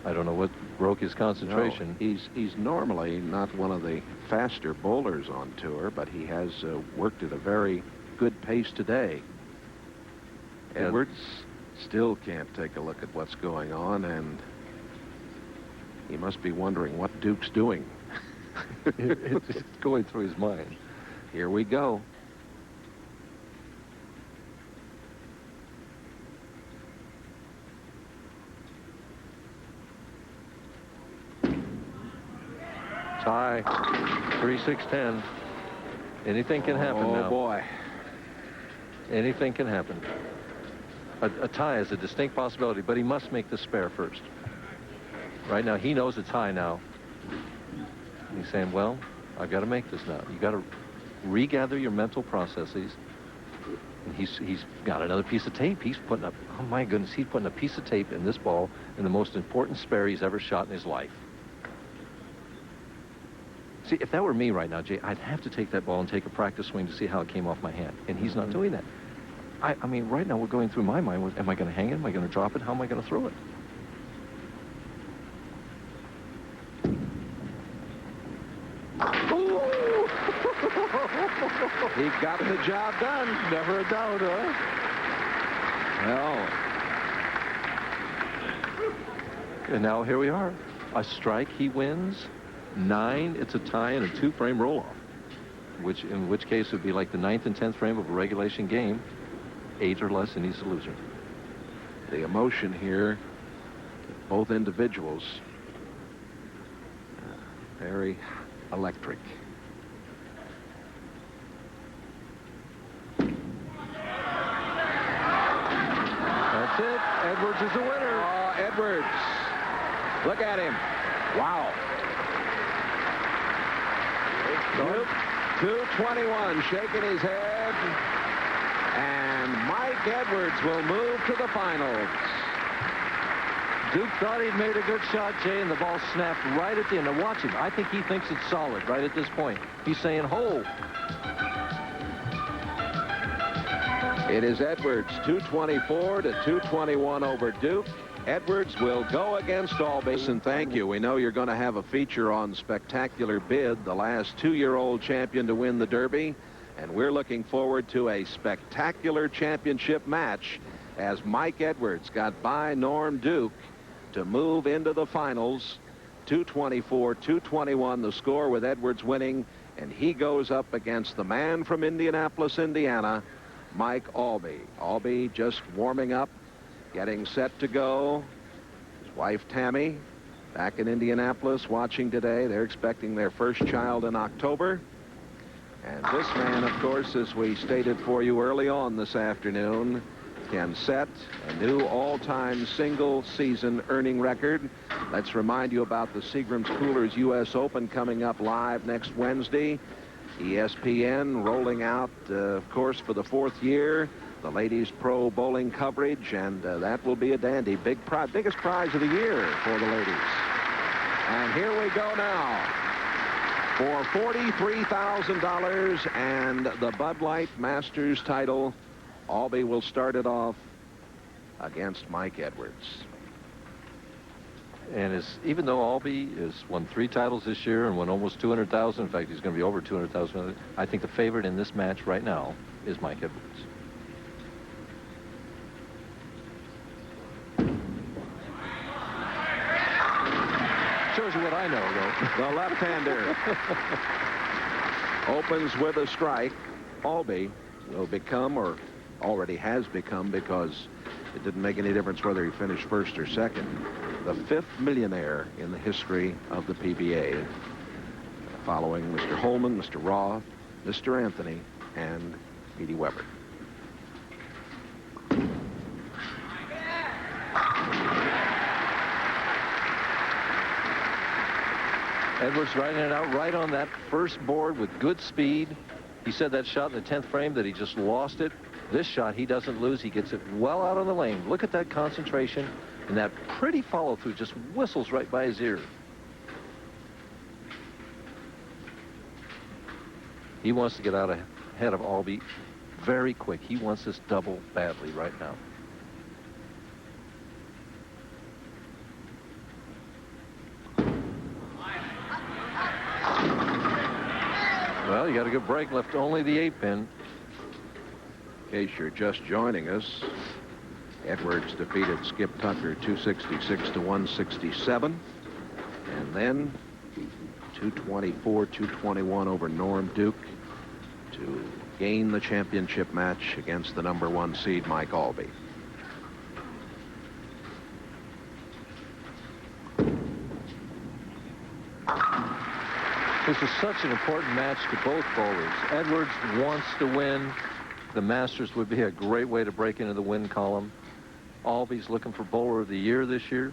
I don't know what broke his concentration. no, he's normally not one of the faster bowlers on tour, but he has worked at a very good pace today. Yeah. Edwards still can't take a look at what's going on, and he must be wondering what Duke's doing. It's going through his mind. Here we go. Tie, 3-6-10. Anything can happen now. Oh, boy. Anything can happen. A tie is a distinct possibility, but he must make the spare first. Right now, he knows it's high now. He's saying, well, I've got to make this now. You've got to regather your mental processes. And he's got another piece of tape. He's putting up, oh, my goodness, he's putting a piece of tape in this ball in the most important spare he's ever shot in his life. See, if that were me right now, Jay, I'd have to take that ball and take a practice swing to see how it came off my hand. And he's not doing that. I mean, right now, we're going through my mind. Am I going to hang it? Am I going to drop it? How am I going to throw it? He got the job done. Never a doubt, huh? Well. And now here we are. A strike, he wins. 9, it's a tie and a 2-frame roll-off. in which case it would be like the 9th and 10th frame of a regulation game. 8 or less, and he's the loser. The emotion here, both individuals, very electric. That's it. Edwards is the winner. Oh, Edwards. Look at him. Wow. 221, shaking his head. And Mike Edwards will move to the finals. Duke thought he'd made a good shot, Jay, and the ball snapped right at the end. Now watch him. I think he thinks it's solid right at this point. He's saying, "Hold." It is Edwards, 224 to 221 over Duke. Edwards will go against Albee. Listen, thank you. We know you're going to have a feature on Spectacular Bid, the last 2-year-old champion to win the Derby. And we're looking forward to a spectacular championship match as Mike Edwards got by Norm Duke to move into the finals. 224, 221 the score, with Edwards winning. And he goes up against the man from Indianapolis, Indiana, Mike Albee. Albee just warming up, getting set to go. His wife, Tammy, back in Indianapolis watching today. They're expecting their first child in October. And this man, of course, as we stated for you early on this afternoon, can set a new all-time single-season earning record. Let's remind you about the Seagram's Coolers U.S. Open coming up live next Wednesday. ESPN rolling out, of course, for the 4th year, the ladies' pro bowling coverage, and that will be a dandy. Biggest prize of the year for the ladies. And here we go now for $43,000 and the Bud Light Masters title. Albee will start it off against Mike Edwards. And even though Albee has won 3 titles this year and won almost $200,000, in fact, he's going to be over $200,000, I think the favorite in this match right now is Mike Edwards. Shows you what I know, though. The left-hander opens with a strike. Albee will become, or already has become, because it didn't make any difference whether he finished first or second, the 5th millionaire in the history of the PBA, following Mr. Holman, Mr. Roth, Mr. Anthony, and Petey Weber. Edwards riding it out right on that first board with good speed. He said that shot in the 10th frame that he just lost it. This shot he doesn't lose. He gets it well out on the lane. Look at that concentration, and that pretty follow-through just whistles right by his ear. He wants to get out ahead of Albee very quick. He wants this double badly right now. Well, you got a good break, left only the 8-pin. In case you're just joining us, Edwards defeated Skip Tucker 266 to 167. And then 224, 221 over Norm Duke to gain the championship match against the #1 seed, Mike Albee. This is such an important match to both bowlers. Edwards wants to win. The Masters would be a great way to break into the win column. Albee's looking for Bowler of the Year this year.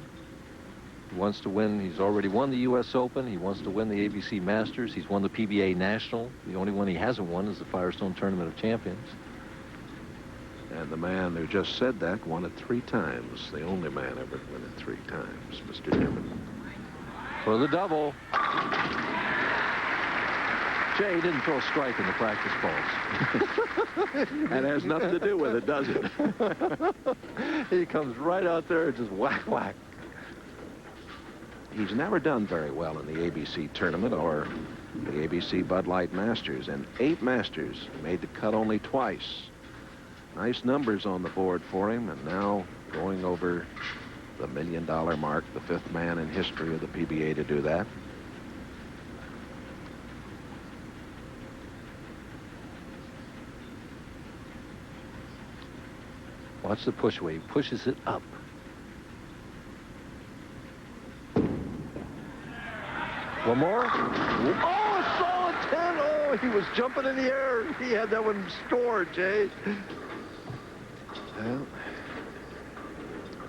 He wants to win. He's already won the U.S. Open. He wants to win the ABC Masters. He's won the PBA National. The only one he hasn't won is the Firestone Tournament of Champions. And the man who just said that won it 3 times. The only man ever to win it 3 times, Mr. Dimon. For the double. Jay didn't throw a strike in the practice balls. That has nothing to do with it, does it? He comes right out there and just whack, whack. He's never done very well in the ABC tournament or the ABC Bud Light Masters. And 8 Masters, made the cut only twice. Nice numbers on the board for him, and now going over the $1 million mark, the 5th man in history of the PBA to do that. Watch the push away. He pushes it up. One more. Oh, a solid 10. Oh, he was jumping in the air. He had that one scored, Jay. Well,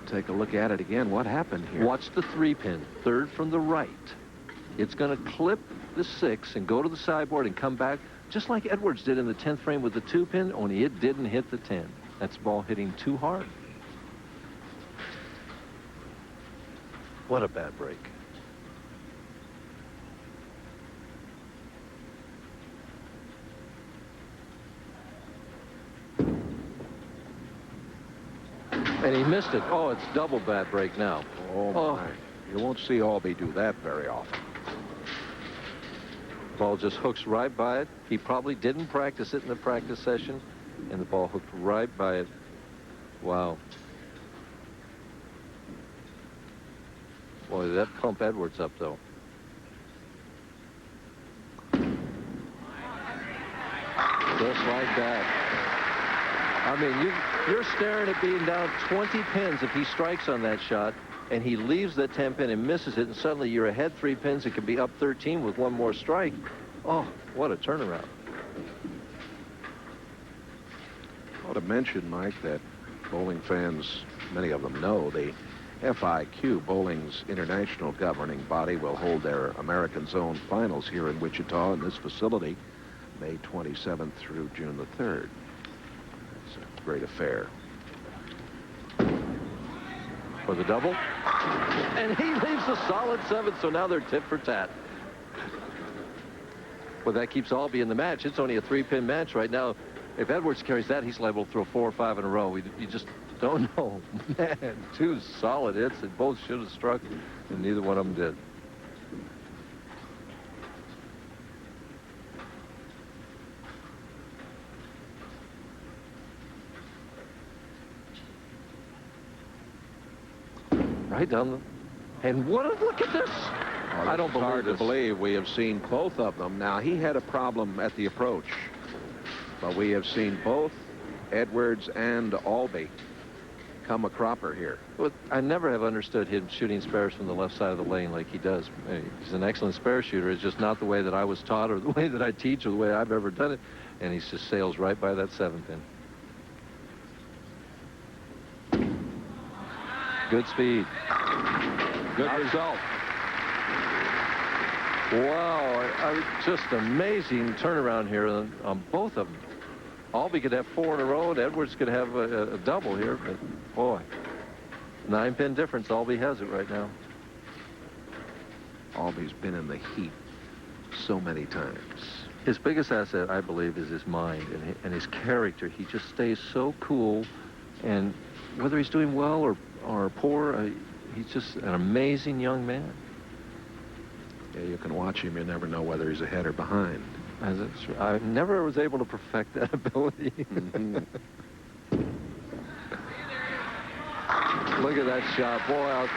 take a look at it again. What happened here? Watch the 3-pin. Third from the right. It's going to clip the 6 and go to the sideboard and come back, just like Edwards did in the 10th frame with the 2-pin, only it didn't hit the 10. That's the ball hitting too hard. What a bad break. And he missed it. Oh, it's double bad break now. Oh, my. You won't see Albee do that very often. Ball just hooks right by it. He probably didn't practice it in the practice session, and the ball hooked right by it. Wow. Boy, did that pump Edwards up, though. Just like that. I mean, you're staring at being down 20 pins if he strikes on that shot, and he leaves that 10 pin and misses it, and suddenly you're ahead 3 pins. It could be up 13 with one more strike. Oh, what a turnaround. I ought to mention, Mike, that bowling fans, many of them know, the FIQ, bowling's international governing body, will hold their American Zone finals here in Wichita in this facility, May 27th through June the 3rd. It's a great affair. For the double. And he leaves a solid 7, so now they're tit for tat. Well, that keeps Albee in the match. It's only a 3-pin match right now. If Edwards carries that, he's liable to throw 4 or 5 in a row. You just don't know. Man, 2 solid hits that both should have struck, and neither one of them did. Right down the... And what a look at this! I don't believe hard to believe we have seen both of them. Now, he had a problem at the approach, but we have seen both Edwards and Albee come a cropper here. Well, I never have understood him shooting spares from the left side of the lane like he does. He's an excellent spare shooter. It's just not the way that I was taught or the way that I teach or the way I've ever done it. And he just sails right by that 7-pin. Good speed. Good result. Wow, just amazing turnaround here on both of them. Albee could have 4 in a row, and Edwards could have a double here, but boy, 9-pin difference. Albee has it right now. Albee's been in the heat so many times. His biggest asset, I believe, is his mind and his character. He just stays so cool, and whether he's doing well or poor, he's just an amazing young man. Yeah, you can watch him. You never know whether he's ahead or behind. I never was able to perfect that ability. Mm-hmm. Look at that shot. Boy,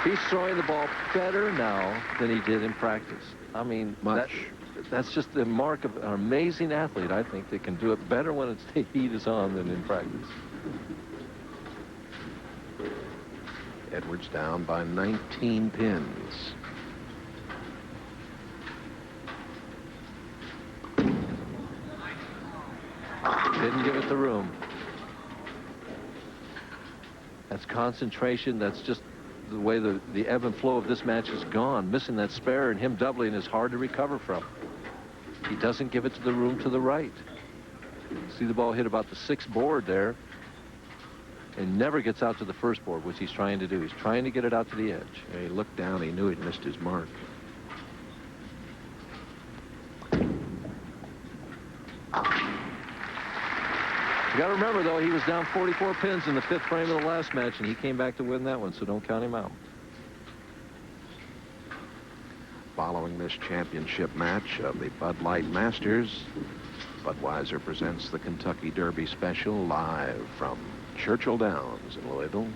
he's throwing the ball better now than he did in practice. I mean, that's just the mark of an amazing athlete, I think, that can do it better when the heat is on than in practice. Edwards down by 19 pins. Didn't give it the room. That's concentration. That's just the way the ebb and flow of this match has gone. Missing that spare and him doubling is hard to recover from. He doesn't give it to the room to the right. See the ball hit about the 6th board there. And never gets out to the 1st board, which he's trying to do. He's trying to get it out to the edge. Yeah, he looked down. He knew he'd missed his mark. You got to remember, though, he was down 44 pins in the 5th frame of the last match, and he came back to win that one, so don't count him out. Following this championship match of the Bud Light Masters, Budweiser presents the Kentucky Derby Special live from Churchill Downs in Louisville.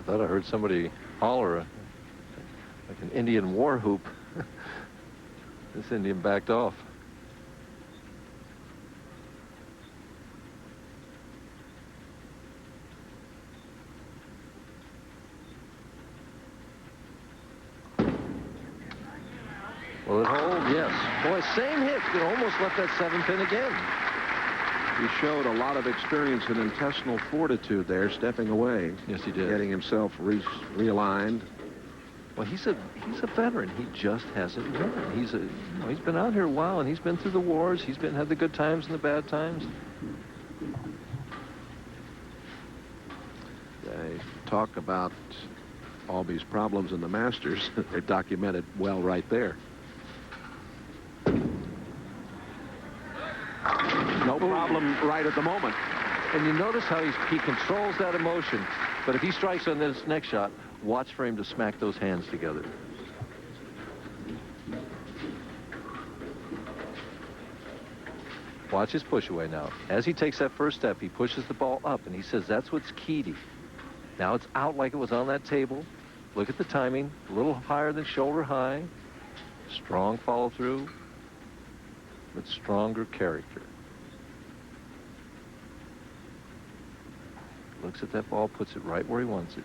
thought I heard somebody holler like an Indian war whoop. This Indian backed off. Will it hold? Yes. Boy, same hit. Could almost left that 7-pin again. He showed a lot of experience and intestinal fortitude there, stepping away. Yes, he did. Getting himself realigned. Well, he's a veteran. He just hasn't won. He's been out here a while, and he's been through the wars. He's had the good times and the bad times. They talk about Albie's problems in the Masters. They're documented well right there. No problem right at the moment. And you notice how he controls that emotion. But if he strikes on this next shot, watch for him to smack those hands together. Watch his push away now. As he takes that first step, he pushes the ball up, and he says that's what's key to. Now it's out like it was on that table. Look at the timing. A little higher than shoulder high. Strong follow through, but stronger character. Looks at that ball, puts it right where he wants it.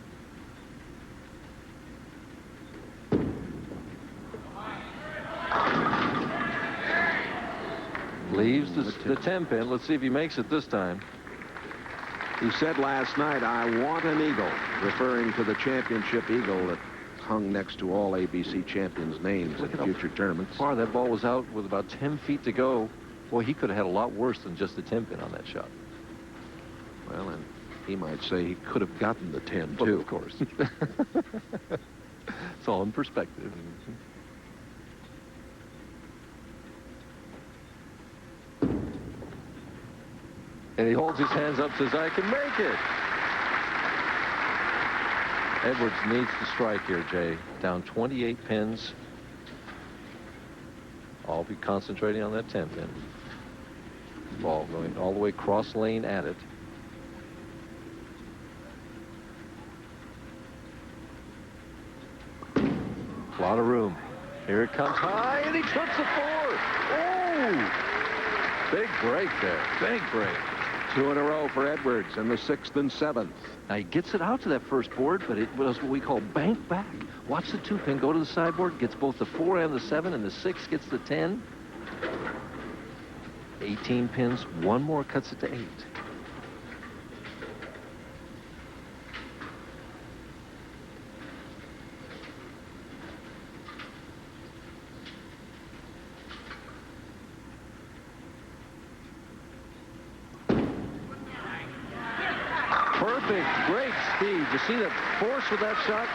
Leaves the 10-pin. Let's see if he makes it this time. He said last night, "I want an eagle," referring to the championship eagle that hung next to all ABC champions' names in future tournaments. Far that ball was out with about 10 feet to go. Boy, he could have had a lot worse than just the 10-pin on that shot. Well, and he might say he could have gotten the 10, well, too. Of course. It's all in perspective. And he holds his hands up, says, "I can make it." Edwards needs to strike here, Jay. Down 28 pins. I'll be concentrating on that 10-pin. Ball going all the way cross lane at it. A lot of room. Here it comes high, and he trips the 4. Oh! Big break there. Big break. 2 in a row for Edwards in the 6th and 7th. Now, he gets it out to that first board, but it was what we call bank back. Watch the 2-pin go to the sideboard, gets both the 4 and the 7, and the 6 gets the 10. 18 pins. One more cuts it to 8. Great speed. You see the force with that shot?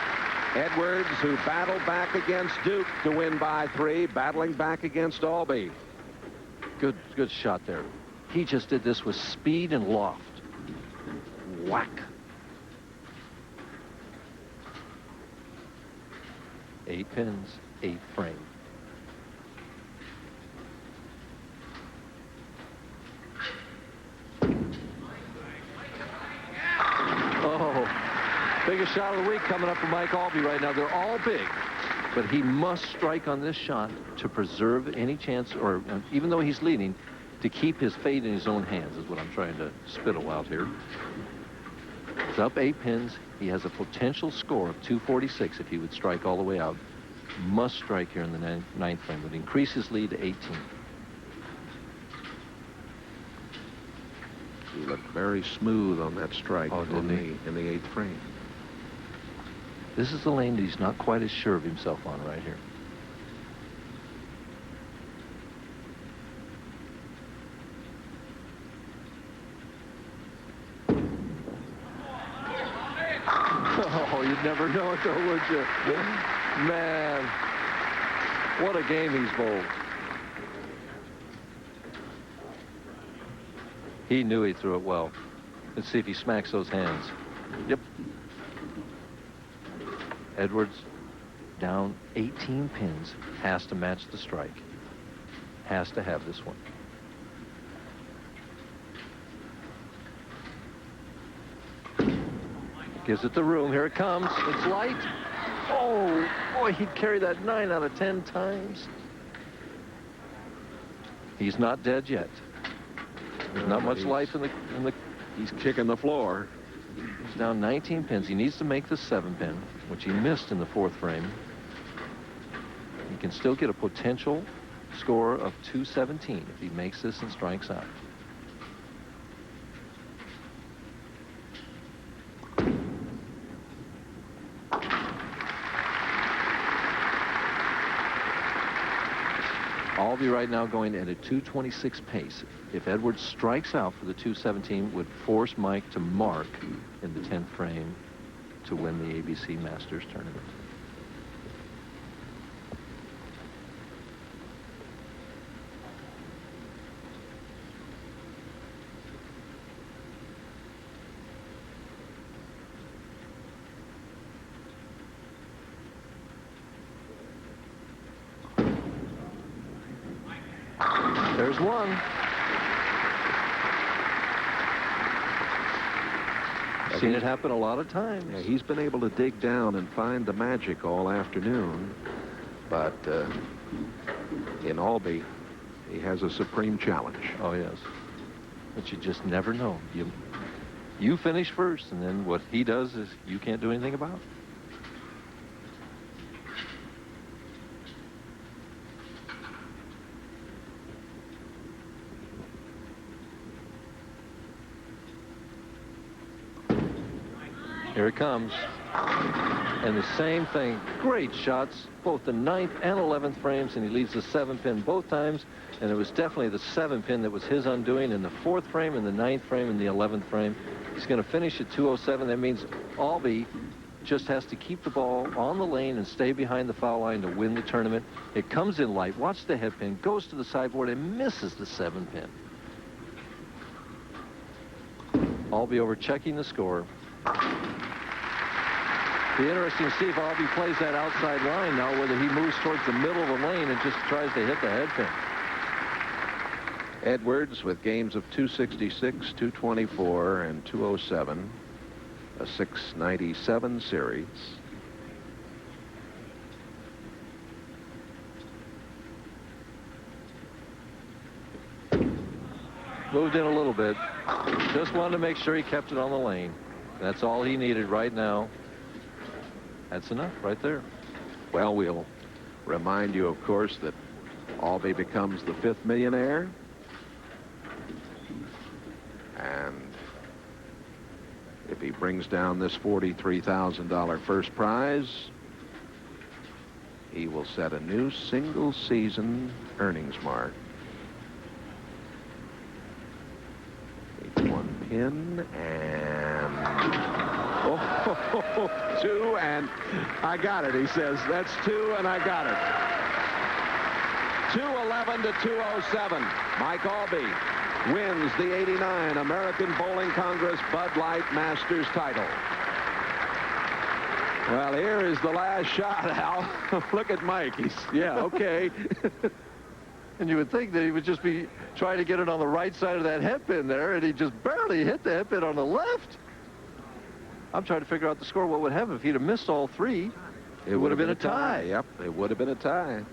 Edwards, who battled back against Duke to win by 3, battling back against Albie. Good shot there. He just did this with speed and loft. Whack. 8 pins, 8 frame. Biggest shot of the week coming up for Mike Albie right now. They're all big, but he must strike on this shot to preserve any chance, or even though he's leading, to keep his fate in his own hands is what I'm trying to spittle out here. He's up 8 pins. He has a potential score of 246 if he would strike all the way out. Must strike here in the 9th frame. Would increase his lead to 18. He looked very smooth on that strike in the 8th frame. This is the lane that he's not quite as sure of himself on right here. Oh, you'd never know it though, would you? Man, what a game he's bowled. He knew he threw it well. Let's see if he smacks those hands. Yep. Edwards down 18 pins, has to match the strike. Has to have this one. Gives it the room. Here it comes. It's light. Oh, boy, he'd carry that 9 out of 10 times. He's not dead yet. There's not much life in the... He's kicking the floor. He's down 19 pins. He needs to make the 7-pin, which he missed in the 4th frame. He can still get a potential score of 217 if he makes this and strikes out. Albee right now going at a 226 pace. If Edwards strikes out for the 217, would force Mike to mark in the 10th frame to win the ABC Masters tournament. There's one. Seen it happen a lot of times. Yeah, he's been able to dig down and find the magic all afternoon. But in Albee, he has a supreme challenge. Oh, yes. But you just never know. You finish first, and then what he does is you can't do anything about. Here it comes. And the same thing. Great shots, both the 9th and 11th frames, and he leads the 7-pin both times. And it was definitely the 7-pin that was his undoing in the 4th frame, in the 9th frame, and the 11th frame. He's going to finish at 207. That means Albee just has to keep the ball on the lane and stay behind the foul line to win the tournament. It comes in light. Watch the head pin. Goes to the sideboard and misses the 7-pin. Albee over checking the score. Be interesting to see if Albee plays that outside line now, whether he moves towards the middle of the lane and just tries to hit the head pin. Edwards with games of 266, 224, and 207. A 697 series. Moved in a little bit. Just wanted to make sure he kept it on the lane. That's all he needed right now. That's enough right there. Well, we'll remind you, of course, that Albee becomes the 5th millionaire. And if he brings down this $43,000 first prize, he will set a new single-season earnings mark. 1 pin and... Oh, 2, and I got it, he says. That's 2, and I got it. 211 to 207. Mike Albee wins the 89 American Bowling Congress Bud Light Masters title. Well, here is the last shot, Al. Look at Mike. He's, yeah, okay. And you would think that he would just be trying to get it on the right side of that head pin there, and he just barely hit the head pin on the left. I'm trying to figure out the score. What would happen if he'd have missed all 3? It would have been a tie. Yep, it would have been a tie.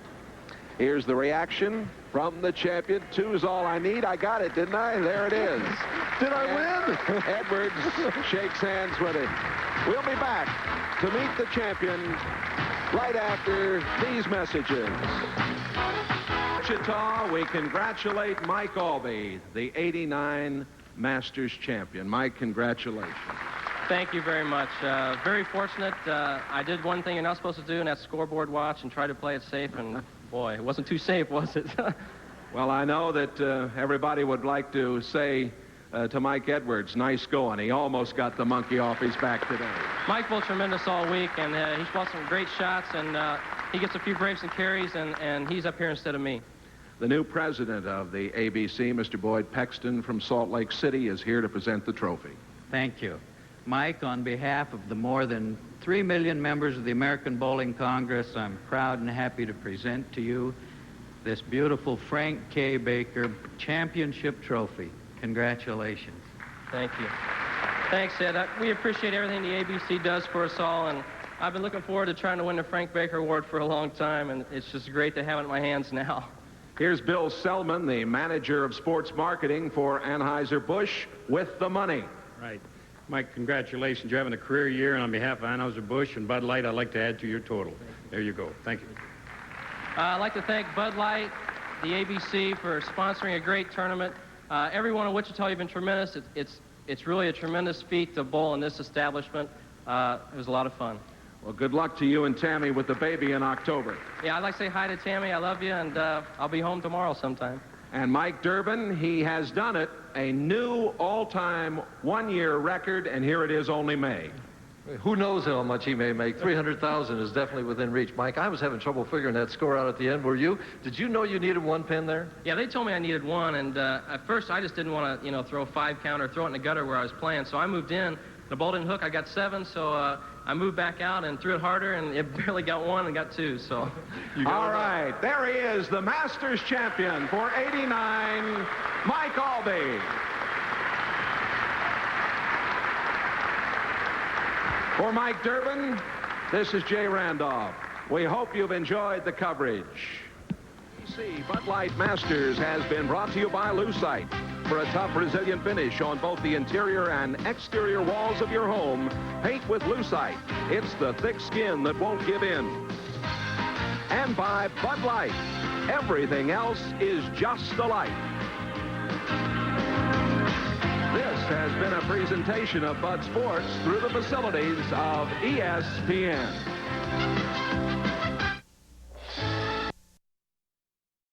Here's the reaction from the champion. 2's all I need. I got it, didn't I? There it is. Did I win? Edwards shakes hands with it. We'll be back to meet the champion right after these messages. Wichita, we congratulate Mike Albee, the 89 Masters champion. Mike, congratulations. Thank you very much. Very fortunate. I did one thing you're not supposed to do, and that's scoreboard watch and try to play it safe. And boy, it wasn't too safe, was it? Well, I know that everybody would like to say to Mike Edwards, nice going. He almost got the monkey off his back today. Mike was tremendous all week, and he's brought some great shots, and he gets a few breaks and carries, and he's up here instead of me. The new president of the ABC, Mr. Boyd Pexton from Salt Lake City, is here to present the trophy. Thank you. Mike, on behalf of the more than 3 million members of the American Bowling Congress, I'm proud and happy to present to you this beautiful Frank K. Baker Championship Trophy. Congratulations. Thank you. Thanks, Ed. We appreciate everything the ABC does for us all, and I've been looking forward to trying to win the Frank Baker Award for a long time, and it's just great to have it in my hands now. Here's Bill Selman, the manager of sports marketing for Anheuser-Busch, with the money. Right. Mike, congratulations. You're having a career year, and on behalf of Anheuser-Busch and Bud Light, I'd like to add to your total. There you go. Thank you. I'd like to thank Bud Light, the ABC, for sponsoring a great tournament. Everyone in Wichita, you've been tremendous. It's really a tremendous feat to bowl in this establishment. It was a lot of fun. Well, good luck to you and Tammy with the baby in October. Yeah, I'd like to say hi to Tammy. I love you, and I'll be home tomorrow sometime. And Mike Durbin, he has done it. A new all-time one-year record, and here it is only May. Who knows how much he may make? 300,000 is definitely within reach. Mike, I was having trouble figuring that score out at the end. Were you? Did you know you needed one pin there? Yeah, they told me I needed one, and at first I just didn't want to, throw a 5 count or throw it in the gutter where I was playing. So I moved in. The ball didn't hook. I got 7, so I moved back out and threw it harder, and it barely got 1 and got 2. So. All right, there he is, the Masters champion for '89, Mike Albee. For Mike Durbin, this is Jay Randolph. We hope you've enjoyed the coverage. Bud Light Masters has been brought to you by Lucite. For a tough, resilient finish on both the interior and exterior walls of your home, paint with Lucite. It's the thick skin that won't give in. And by Bud Light. Everything else is just a light. This has been a presentation of Bud Sports through the facilities of ESPN.